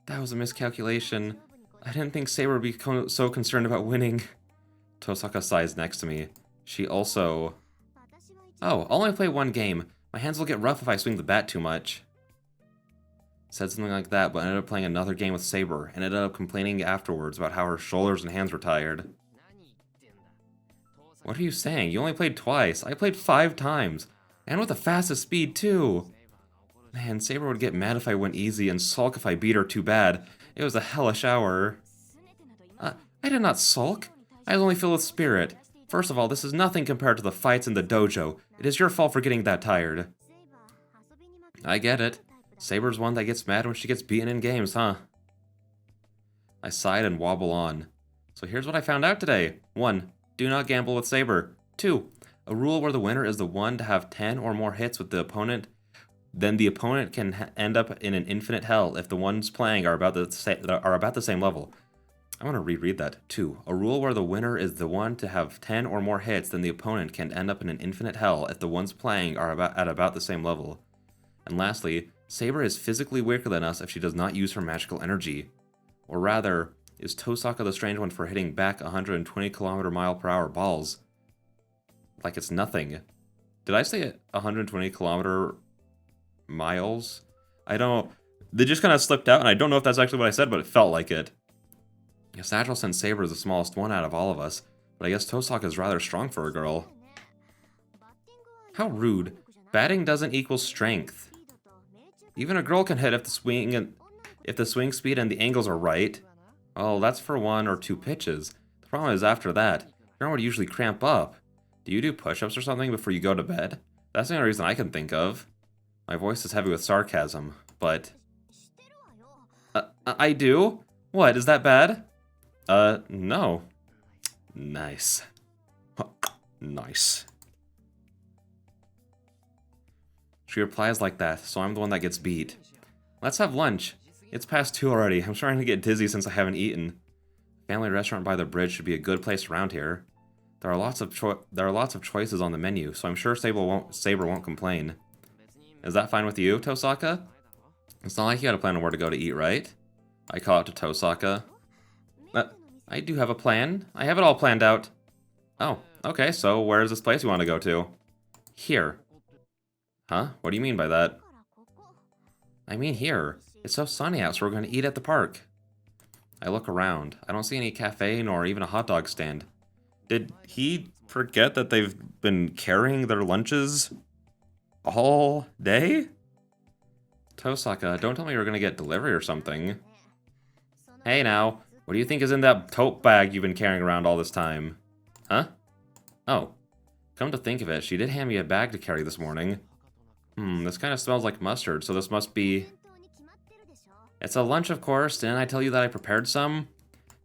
That was a miscalculation. I didn't think Saber would be so concerned about winning. Tosaka sighs next to me. She also... Oh, I'll only play 1 game. My hands will get rough if I swing the bat too much. Said something like that, but ended up playing another game with Saber, and ended up complaining afterwards about how her shoulders and hands were tired. What are you saying? You only played twice. I played 5 times. And with the fastest speed, too. Man, Saber would get mad if I went easy and sulk if I beat her too bad. It was a hellish hour. I did not sulk. I was only filled with spirit. First of all, this is nothing compared to the fights in the dojo. It is your fault for getting that tired. I get it. Saber's one that gets mad when she gets beaten in games, huh? I sighed and wobble on. So here's what I found out today. 1. Do not gamble with Saber. 2. A rule where the winner is the one to have 10 or more hits with the opponent. Then the opponent can end up in an infinite hell if the ones playing are about the same level. I want to reread that. 2. A rule where the winner is the one to have 10 or more hits, then the opponent can end up in an infinite hell if the ones playing are at about the same level. And lastly, Saber is physically weaker than us if she does not use her magical energy. Or rather, is Tosaka the strange one for hitting back 120 km/h balls? Like it's nothing. Did I say 120 km miles? I don't... They just kind of slipped out, and I don't know if that's actually what I said, but it felt like it. I guess natural sense Saber is the smallest one out of all of us, but I guess Tosaka is rather strong for a girl. How rude. Batting doesn't equal strength. Even a girl can hit if the swing speed and the angles are right. Oh, that's for 1 or 2 pitches. The problem is after that, your arm would usually cramp up. Do you do push-ups or something before you go to bed? That's the only reason I can think of. My voice is heavy with sarcasm, but... I do? What, is that bad? No. Nice. Nice. She replies like that, so I'm the one that gets beat. Let's have lunch. It's past 2 already. I'm starting to get dizzy since I haven't eaten. Family restaurant by the bridge should be a good place around here. There are lots of choices on the menu, so I'm sure Saber won't complain. Is that fine with you, Tosaka? It's not like you had a plan on where to go to eat, right? I call out to Tosaka. I do have a plan. I have it all planned out. Oh, okay, so where is this place you want to go to? Here. Huh? What do you mean by that? I mean here. It's so sunny out, so we're going to eat at the park. I look around. I don't see any cafe nor even a hot dog stand. Did he forget that they've been carrying their lunches all day? Tosaka, don't tell me you're going to get delivery or something. Hey now, what do you think is in that tote bag you've been carrying around all this time? Huh? Oh. Come to think of it, she did hand me a bag to carry this morning. This kind of smells like mustard, so this must be... It's a lunch, of course. Didn't I tell you that I prepared some?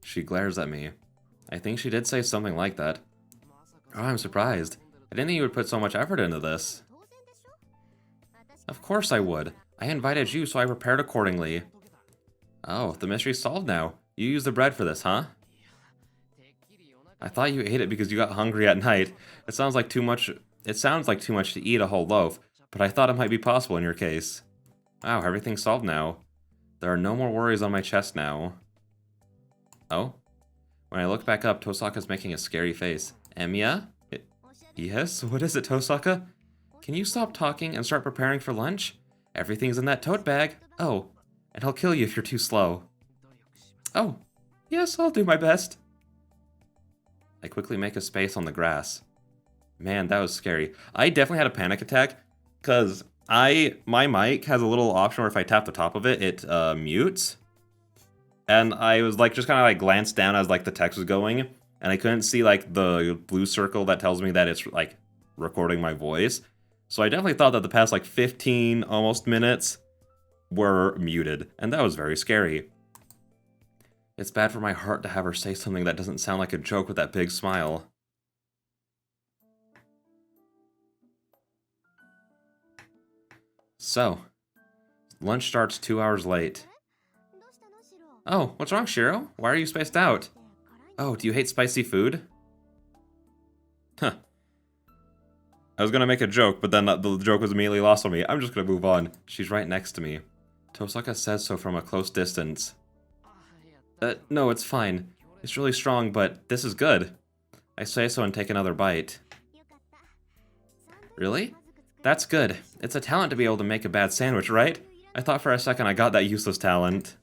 She glares at me. I think she did say something like that. Oh, I'm surprised. I didn't think you would put so much effort into this. Of course I would. I invited you, so I prepared accordingly. Oh, the mystery's solved now. You used the bread for this, huh? I thought you ate it because you got hungry at night. It sounds like too much to eat a whole loaf, but I thought it might be possible in your case. Wow, everything's solved now. There are no more worries on my chest now. Oh? When I look back up, Tosaka's making a scary face. Emiya? Yes? What is it, Tosaka? Can you stop talking and start preparing for lunch? Everything's in that tote bag. Oh, and I'll kill you if you're too slow. Oh, yes, I'll do my best. I quickly make a space on the grass. Man, that was scary. I definitely had a panic attack, because my mic has a little option where if I tap the top of it, it mutes. And I was like, just kind of like glanced down as like the text was going, and I couldn't see like the blue circle that tells me that it's like recording my voice. So I definitely thought that the past like 15 almost minutes were muted, and that was very scary. It's bad for my heart to have her say something that doesn't sound like a joke with that big smile. So, lunch starts 2 hours late. Oh, what's wrong, Shiro? Why are you spaced out? Oh, do you hate spicy food? Huh. I was gonna make a joke, but then the joke was immediately lost on me. I'm just gonna move on. She's right next to me. Tosaka says so from a close distance. No, it's fine. It's really strong, but this is good. I say so and take another bite. Really? That's good. It's a talent to be able to make a bad sandwich, right? I thought for a second I got that useless talent.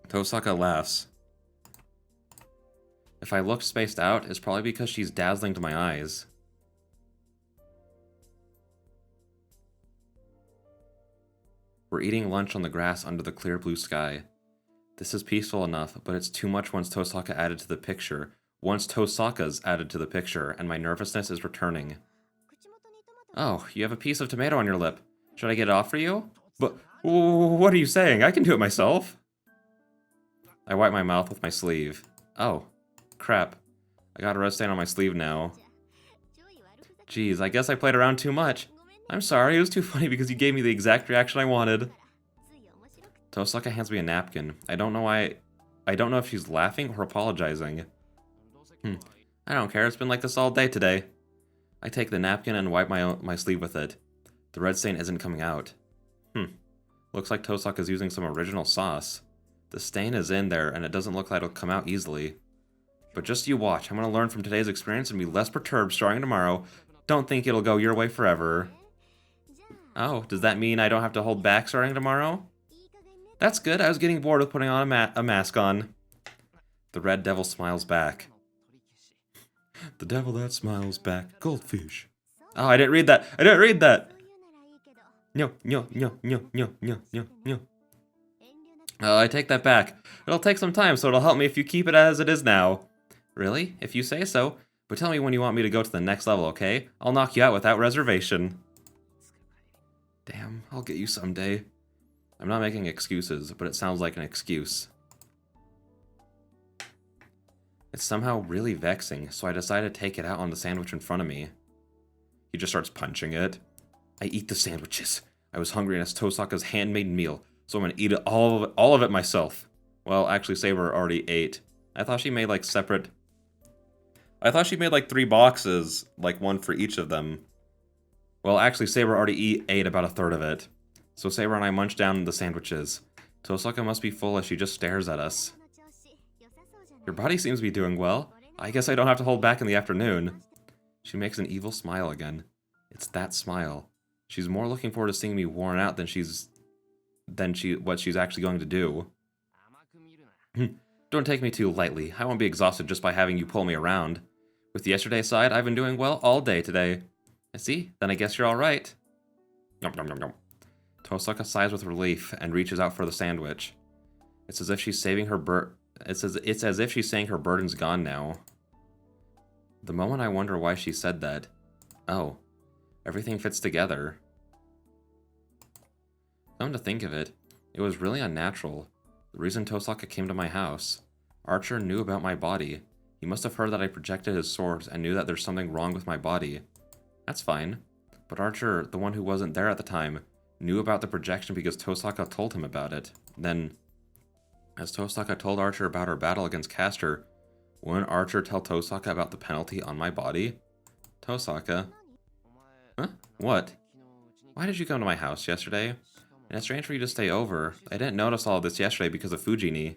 Tosaka laughs. If I look spaced out, it's probably because she's dazzling to my eyes. We're eating lunch on the grass under the clear blue sky. This is peaceful enough, but it's too much once Tosaka added to the picture. Once Tosaka's added to the picture, and my nervousness is returning. Oh, you have a piece of tomato on your lip. Should I get it off for you? But what are you saying? I can do it myself. I wipe my mouth with my sleeve. Oh, crap. I got a red stain on my sleeve now. Geez, I guess I played around too much. I'm sorry, it was too funny because you gave me the exact reaction I wanted. Tosaka hands me a napkin. I don't know if she's laughing or apologizing. I don't care, it's been like this all day today. I take the napkin and wipe my sleeve with it. The red stain isn't coming out. Looks like Tosaka's using some original sauce. The stain is in there and it doesn't look like it'll come out easily. But just you watch, I'm gonna learn from today's experience and be less perturbed starting tomorrow. Don't think it'll go your way forever. Oh, does that mean I don't have to hold back starting tomorrow? That's good, I was getting bored with putting on a mask on. The red devil smiles back. The devil that smiles back, goldfish. Oh, I didn't read that. I didn't read that. No. I take that back. It'll take some time, so it'll help me if you keep it as it is now. Really? If you say so. But tell me when you want me to go to the next level, okay? I'll knock you out without reservation. Damn, I'll get you someday. I'm not making excuses, but it sounds like an excuse. It's somehow really vexing, so I decide to take it out on the sandwich in front of me. He just starts punching it. I eat the sandwiches. I was hungry and it's Tosaka's handmade meal, so I'm gonna eat it all of it myself. Well, actually, Saber already ate. I thought she made like 3 boxes, like one for each of them. Well, actually, Saber already ate about a third of it. So Saber and I munch down the sandwiches. Tosaka must be full as she just stares at us. Your body seems to be doing well. I guess I don't have to hold back in the afternoon. She makes an evil smile again. It's that smile. She's more looking forward to seeing me worn out than what she's actually going to do. Don't take me too lightly. I won't be exhausted just by having you pull me around. With yesterday's side, I've been doing well all day today. I see. Then I guess you're all right. Yum, yum, yum, yum. Tosaka sighs with relief and reaches out for the sandwich. It's as if she's saving her It's as if she's saying her burden's gone now. The moment I wonder why she said that. Oh, everything fits together. Come to think of it, it was really unnatural. The reason Tosaka came to my house. Archer knew about my body. He must have heard that I projected his source and knew that there's something wrong with my body. That's fine. But Archer, the one who wasn't there at the time, knew about the projection because Tosaka told him about it. Then, as Tosaka told Archer about her battle against Castor, wouldn't Archer tell Tosaka about the penalty on my body? Tosaka? Huh? What? Why did you come to my house yesterday? And it's strange for you to stay over. I didn't notice all of this yesterday because of Fujini.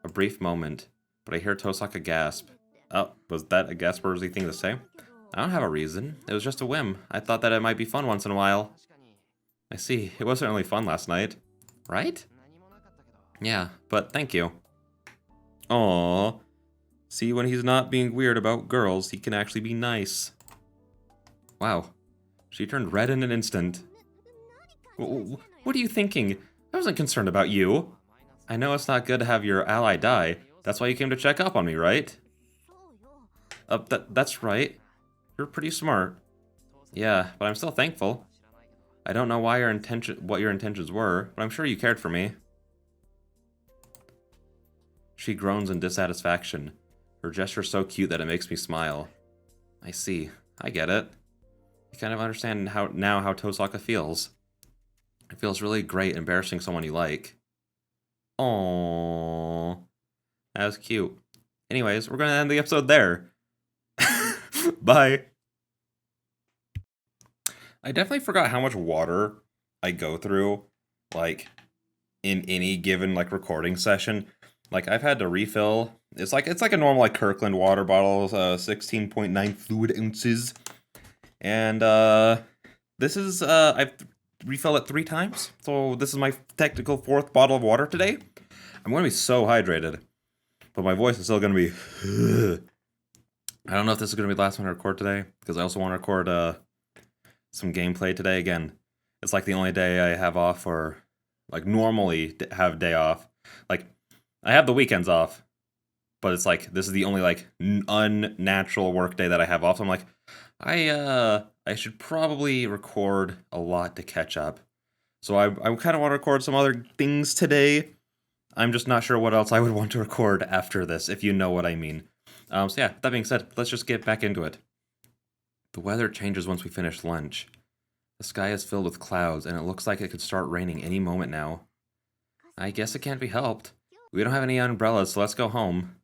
A brief moment, but I hear Tosaka gasp. Oh, was that a gasp-worthy thing to say? I don't have a reason. It was just a whim. I thought that it might be fun once in a while. I see. It wasn't really fun last night. Right? Yeah, but thank you. Aww. See, when he's not being weird about girls, he can actually be nice. Wow. She turned red in an instant. What are you thinking? I wasn't concerned about you. I know it's not good to have your ally die. That's why you came to check up on me, right? That's right. You're pretty smart. Yeah, but I'm still thankful. I don't know what your intentions were, but I'm sure you cared for me. She groans in dissatisfaction. Her gesture's so cute that it makes me smile. I see. I get it. You kind of understand how Tosaka feels. It feels really great embarrassing someone you like. Aww. That was cute. Anyways, we're gonna end the episode there. Bye. I definitely forgot how much water I go through, like, in any given, like, recording session. Like, I've had to refill. It's like a normal, like, Kirkland water bottle, 16.9 fluid ounces. And, this is, I've refilled it 3 times. So this is my technical 4th bottle of water today. I'm going to be so hydrated. But my voice is still going to be... I don't know if this is going to be the last one I record today, because I also want to record, some gameplay today. Again, it's like the only day I have off, or, like, normally have day off. Like, I have the weekends off, but it's like, this is the only, like, unnatural work day that I have off. So I'm like, I should probably record a lot to catch up. So I kind of want to record some other things today. I'm just not sure what else I would want to record after this, if you know what I mean. So yeah, that being said, let's just get back into it. The weather changes once we finish lunch. The sky is filled with clouds, and it looks like it could start raining any moment now. I guess it can't be helped. We don't have any umbrellas, so let's go home.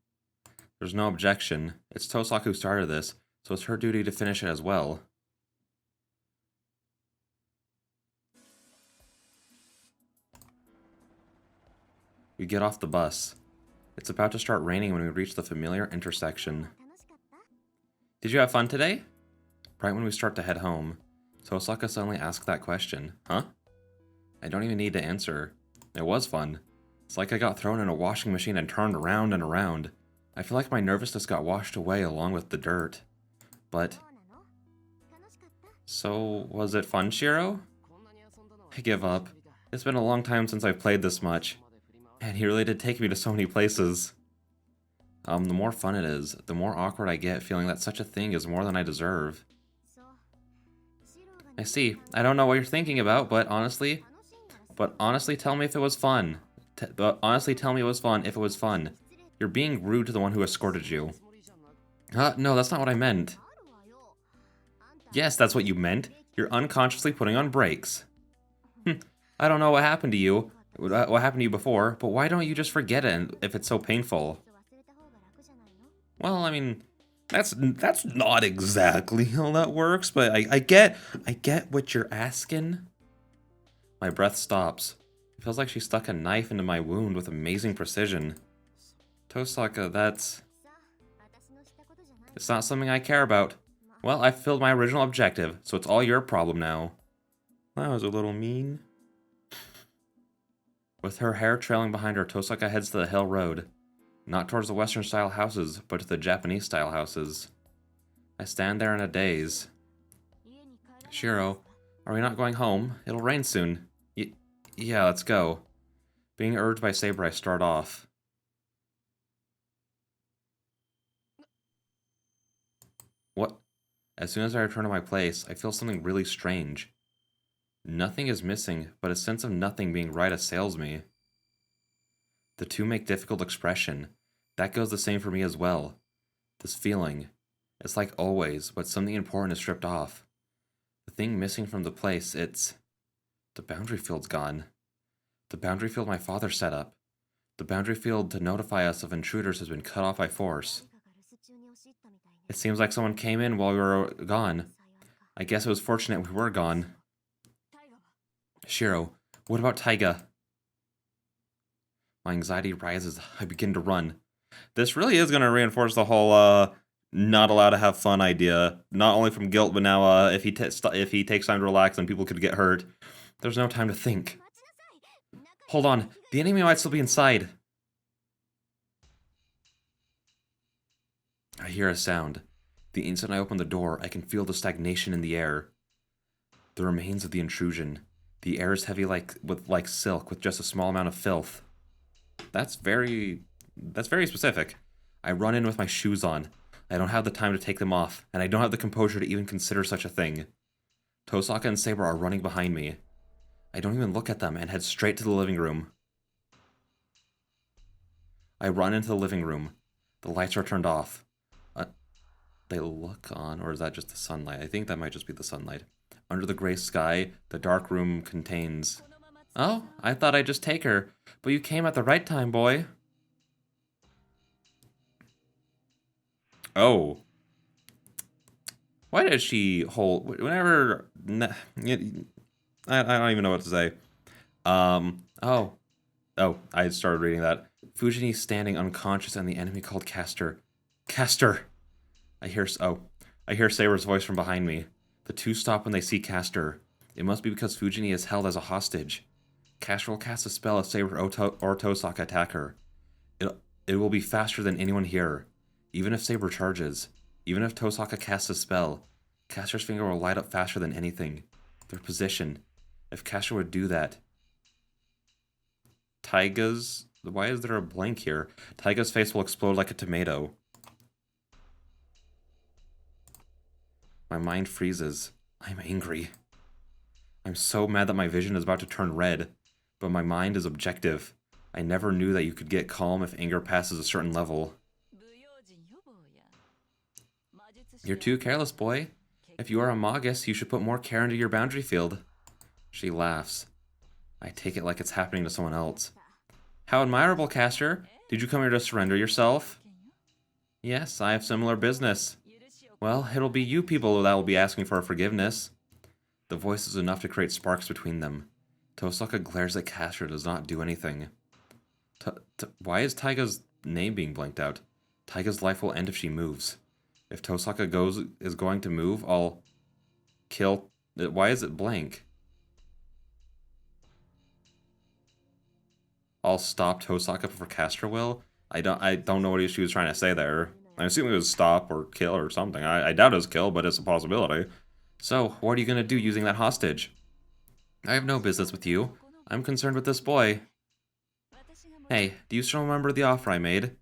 There's no objection. It's Tosaka who started this, so it's her duty to finish it as well. We get off the bus. It's about to start raining when we reach the familiar intersection. Did you have fun today? Right when we start to head home, Tosaka suddenly asks that question. Huh? I don't even need to answer. It was fun. It's like I got thrown in a washing machine and turned around and around. I feel like my nervousness got washed away along with the dirt. But... So, was it fun, Shiro? I give up. It's been a long time since I've played this much. And he really did take me to so many places. The more fun it is, the more awkward I get feeling that such a thing is more than I deserve. I see. I don't know what you're thinking about, but honestly tell me if it was fun. Honestly tell me it was fun if it was fun. You're being rude to the one who escorted you. No, that's not what I meant. Yes, that's what you meant. You're unconsciously putting on brakes. I don't know what happened to you. What happened to you before, but why don't you just forget it if it's so painful? Well, I mean, that's not exactly how that works, but I get what you're asking. My breath stops. It feels like she stuck a knife into my wound with amazing precision. Tosaka, it's not something I care about. Well, I fulfilled my original objective, so it's all your problem now. That was a little mean. With her hair trailing behind her, Tosaka heads to the hill road. Not towards the Western-style houses, but to the Japanese-style houses. I stand there in a daze. Shiro, are we not going home? It'll rain soon. Yeah, let's go. Being urged by Saber, I start off. What? As soon as I return to my place, I feel something really strange. Nothing is missing, but a sense of nothing being right assails me. The two make difficult expression. That goes the same for me as well. This feeling. It's like always, but something important is stripped off. The thing missing from the place, it's... The boundary field's gone. The boundary field my father set up. The boundary field to notify us of intruders has been cut off by force. It seems like someone came in while we were gone. I guess it was fortunate we were gone. Shiro, what about Taiga? My anxiety rises. I begin to run. This really is going to reinforce the whole, not allowed to have fun idea. Not only from guilt, but now, if he takes time to relax, then people could get hurt. There's no time to think. Hold on. The enemy might still be inside. I hear a sound. The instant I open the door, I can feel the stagnation in the air. The remains of the intrusion. The air is heavy like silk with just a small amount of filth. That's very specific. I run in with my shoes on. I don't have the time to take them off, and I don't have the composure to even consider such a thing. Tosaka and Saber are running behind me. I don't even look at them and head straight to the living room. I run into the living room. The lights are turned off. They look on, or is that just the sunlight? I think that might just be the sunlight. Under the gray sky, the dark room contains... Oh, I thought I'd just take her, but you came at the right time, boy. Oh. Why does she hold... Whenever... I don't even know what to say. Oh, I started reading that. Fujini standing unconscious and the enemy called Castor. Castor! I hear Saber's voice from behind me. The two stop when they see Castor. It must be because Fujini is held as a hostage. Castor will cast a spell if Saber or Tosaka attack her. It will be faster than anyone here. Even if Saber charges. Even if Tosaka casts a spell. Castor's finger will light up faster than anything. Their position. If Castor would do that... Taiga's... Why is there a blank here? Taiga's face will explode like a tomato. My mind freezes. I'm angry. I'm so mad that my vision is about to turn red, but my mind is objective. I never knew that you could get calm if anger passes a certain level. You're too careless, boy. If you are a Magus, you should put more care into your boundary field. She laughs. I take it like it's happening to someone else. How admirable, Castor. Did you come here to surrender yourself? Yes, I have similar business. Well, it'll be you people that will be asking for forgiveness. The voice is enough to create sparks between them. Tosaka glares at Castor and does not do anything. Why is Taiga's name being blanked out? Taiga's life will end if she moves. If Tosaka is going to move, I'll kill... Why is it blank? I'll stop Tosaka before Castor will? I don't know what she was trying to say there. I'm assuming it was stop or kill or something. I doubt it was kill, but it's a possibility. So, what are you gonna do using that hostage? I have no business with you. I'm concerned with this boy. Hey, do you still remember the offer I made?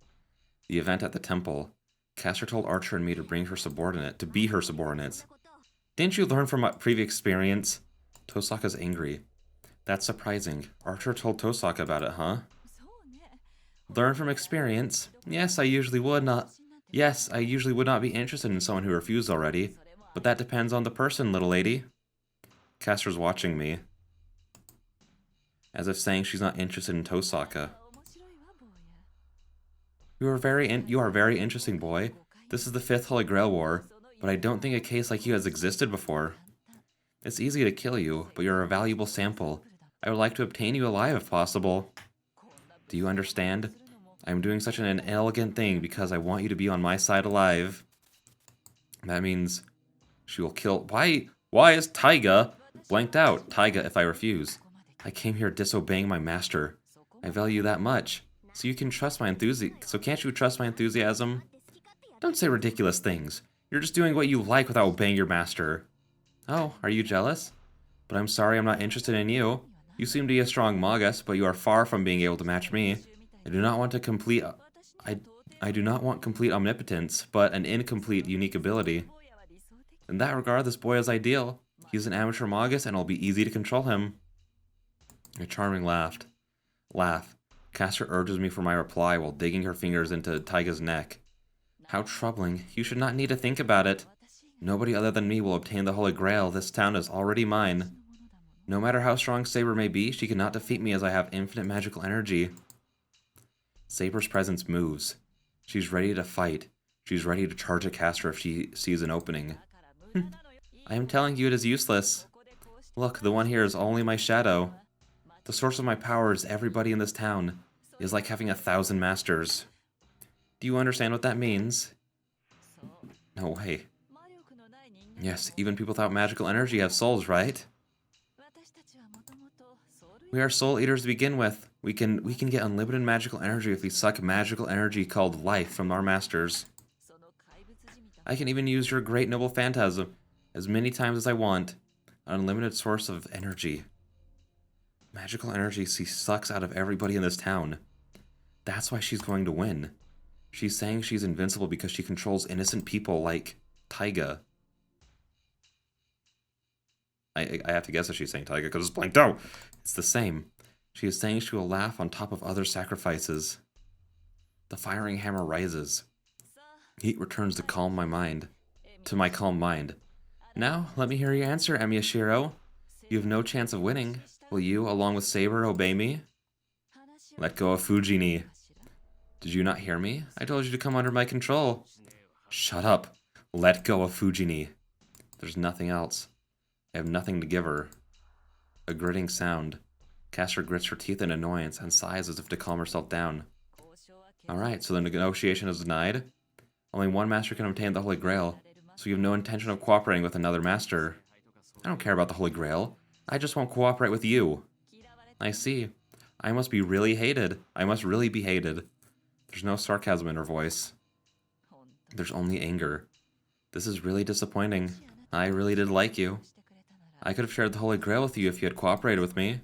The event at the temple. Castor told Archer and me to be her subordinates. Didn't you learn from my previous experience? Tosaka's angry. That's surprising. Archer told Tosaka about it, huh? Learn from experience? Yes, I usually would not be interested in someone who refused already, but that depends on the person, little lady. Castor's watching me, as if saying she's not interested in Tosaka. You are very interesting, boy. This is the 5th Holy Grail War, but I don't think a case like you has existed before. It's easy to kill you, but you're a valuable sample. I would like to obtain you alive if possible. Do you understand? I'm doing such an inelegant thing because I want you to be on my side alive. That means she will kill... Why is Taiga blanked out? Taiga, if I refuse. I came here disobeying my master. I value you that much. So you can trust my enthusiasm. So can't you trust my enthusiasm? Don't say ridiculous things. You're just doing what you like without obeying your master. Oh, are you jealous? But I'm sorry I'm not interested in you. You seem to be a strong Magus, but you are far from being able to match me. I do not want complete omnipotence, but an incomplete unique ability. In that regard, this boy is ideal. He's an amateur Magus, and it'll be easy to control him. A charming laugh. Castor urges me for my reply while digging her fingers into Taiga's neck. How troubling. You should not need to think about it. Nobody other than me will obtain the Holy Grail. This town is already mine. No matter how strong Saber may be, she cannot defeat me as I have infinite magical energy. Saber's presence moves. She's ready to fight. She's ready to charge at Castor if she sees an opening. I am telling you it is useless. Look, the one here is only my shadow. The source of my power is everybody in this town. It is like having 1,000 masters. Do you understand what that means? No way. Yes, even people without magical energy have souls, right? We are soul eaters to begin with. We can get unlimited magical energy if we suck magical energy called life from our masters. I can even use your great noble phantasm as many times as I want. An unlimited source of energy. Magical energy she sucks out of everybody in this town. That's why she's going to win. She's saying she's invincible because she controls innocent people like Taiga. I have to guess that she's saying Taiga because it's blanked out. It's the same. She is saying she will laugh on top of other sacrifices. The firing hammer rises. Heat returns to calm my mind. To my calm mind. Now, let me hear your answer, Emiyashiro. You have no chance of winning. Will you, along with Saber, obey me? Let go of Fujini. Did you not hear me? I told you to come under my control. Shut up. Let go of Fujini. There's nothing else. I have nothing to give her. A gritting sound. Castor grits her teeth in annoyance and sighs as if to calm herself down. Alright, so the negotiation is denied. Only one master can obtain the Holy Grail, so you have no intention of cooperating with another master. I don't care about the Holy Grail. I just won't cooperate with you. I see. I must be really hated. I must really be hated. There's no sarcasm in her voice. There's only anger. This is really disappointing. I really did like you. I could have shared the Holy Grail with you if you had cooperated with me.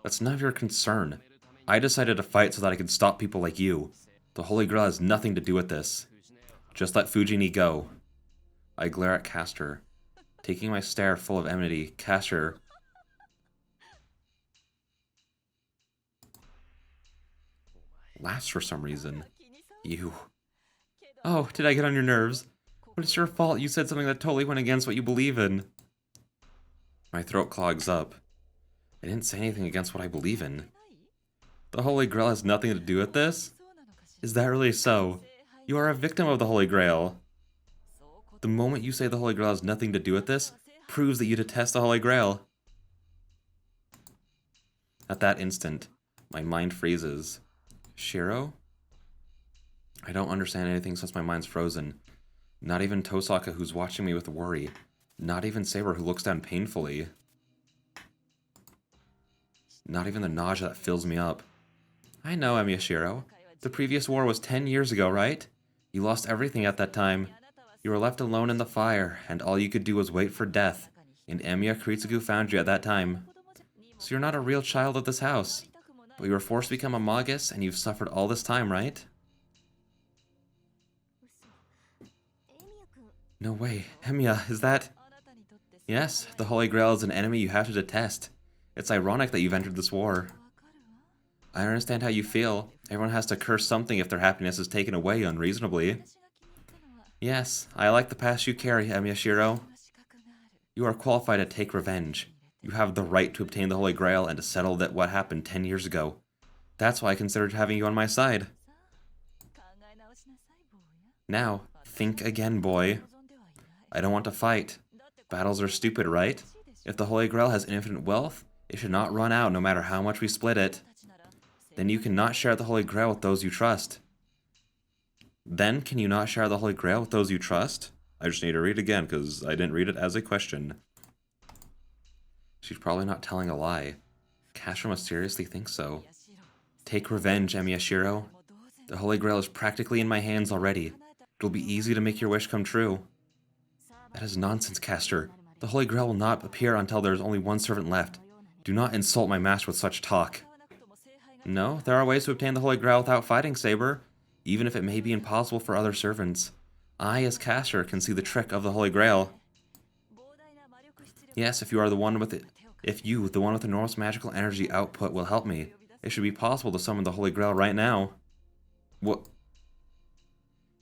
That's none of your concern. I decided to fight so that I could stop people like you. The Holy Grail has nothing to do with this. Just let Fujini go. I glare at Castor. Taking my stare full of enmity, Castor laughs for some reason. You. Oh, did I get on your nerves? But it's your fault. You said something that totally went against what you believe in. My throat clogs up. I didn't say anything against what I believe in. The Holy Grail has nothing to do with this? Is that really so? You are a victim of the Holy Grail. The moment you say the Holy Grail has nothing to do with this, proves that you detest the Holy Grail. At that instant, my mind freezes. Shiro? I don't understand anything since my mind's frozen. Not even Tosaka, who's watching me with worry. Not even Saber, who looks down painfully. Not even the nausea that fills me up. I know, Emiyashiro. The previous war was 10 years ago, right? You lost everything at that time. You were left alone in the fire, and all you could do was wait for death. And Emiya Kuritsugu found you at that time. So you're not a real child of this house. But you were forced to become a magus, and you've suffered all this time, right? No way. Emiya, is that... Yes, the Holy Grail is an enemy you have to detest. It's ironic that you've entered this war. I understand how you feel. Everyone has to curse something if their happiness is taken away unreasonably. Yes, I like the past you carry, Emiyashiro. You are qualified to take revenge. You have the right to obtain the Holy Grail and to settle that what happened 10 years ago. That's why I considered having you on my side. Now, think again, boy. I don't want to fight. Battles are stupid, right? If the Holy Grail has infinite wealth, it should not run out no matter how much we split it. Then you cannot share the Holy Grail with those you trust. Then can you not share the Holy Grail with those you trust? I just need to read it again because I didn't read it as a question. She's probably not telling a lie. Castor must seriously think so. Take revenge, Emiyashiro. The Holy Grail is practically in my hands already. It'll be easy to make your wish come true. That is nonsense, Castor. The Holy Grail will not appear until there is only one servant left. Do not insult my master with such talk. No, there are ways to obtain the Holy Grail without fighting, Saber, even if it may be impossible for other servants. I, as Castor, can see the trick of the Holy Grail. Yes, if you are the one with it, if you, the one with enormous magical energy output, will help me, it should be possible to summon the Holy Grail right now. What?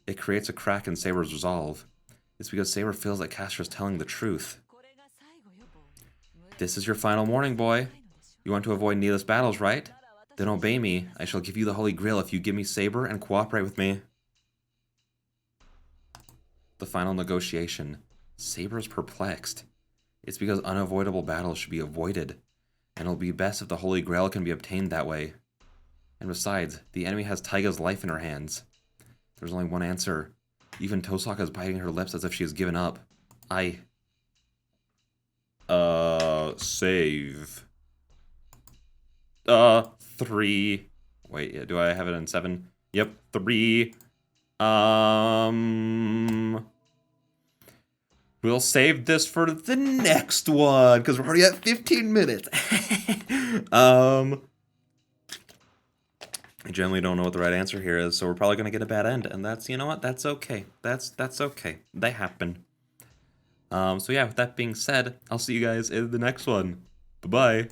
It creates a crack in Saber's resolve. It's because Saber feels that Castor is telling the truth. This is your final warning, boy. You want to avoid needless battles, right? Then obey me. I shall give you the Holy Grail if you give me Saber and cooperate with me. The final negotiation. Saber is perplexed. It's because unavoidable battles should be avoided, and it'll be best if the Holy Grail can be obtained that way. And besides, the enemy has Taiga's life in her hands. There's only one answer. Even Tosaka is biting her lips as if she has given up. Save. 3. Wait, do I have it in 7? Yep, 3. We'll save this for the next one, because we're already at 15 minutes. I generally don't know what the right answer here is, so we're probably going to get a bad end, and that's, you know what, that's okay. That's okay. They happen. So yeah, with that being said, I'll see you guys in the next one. Bye-bye.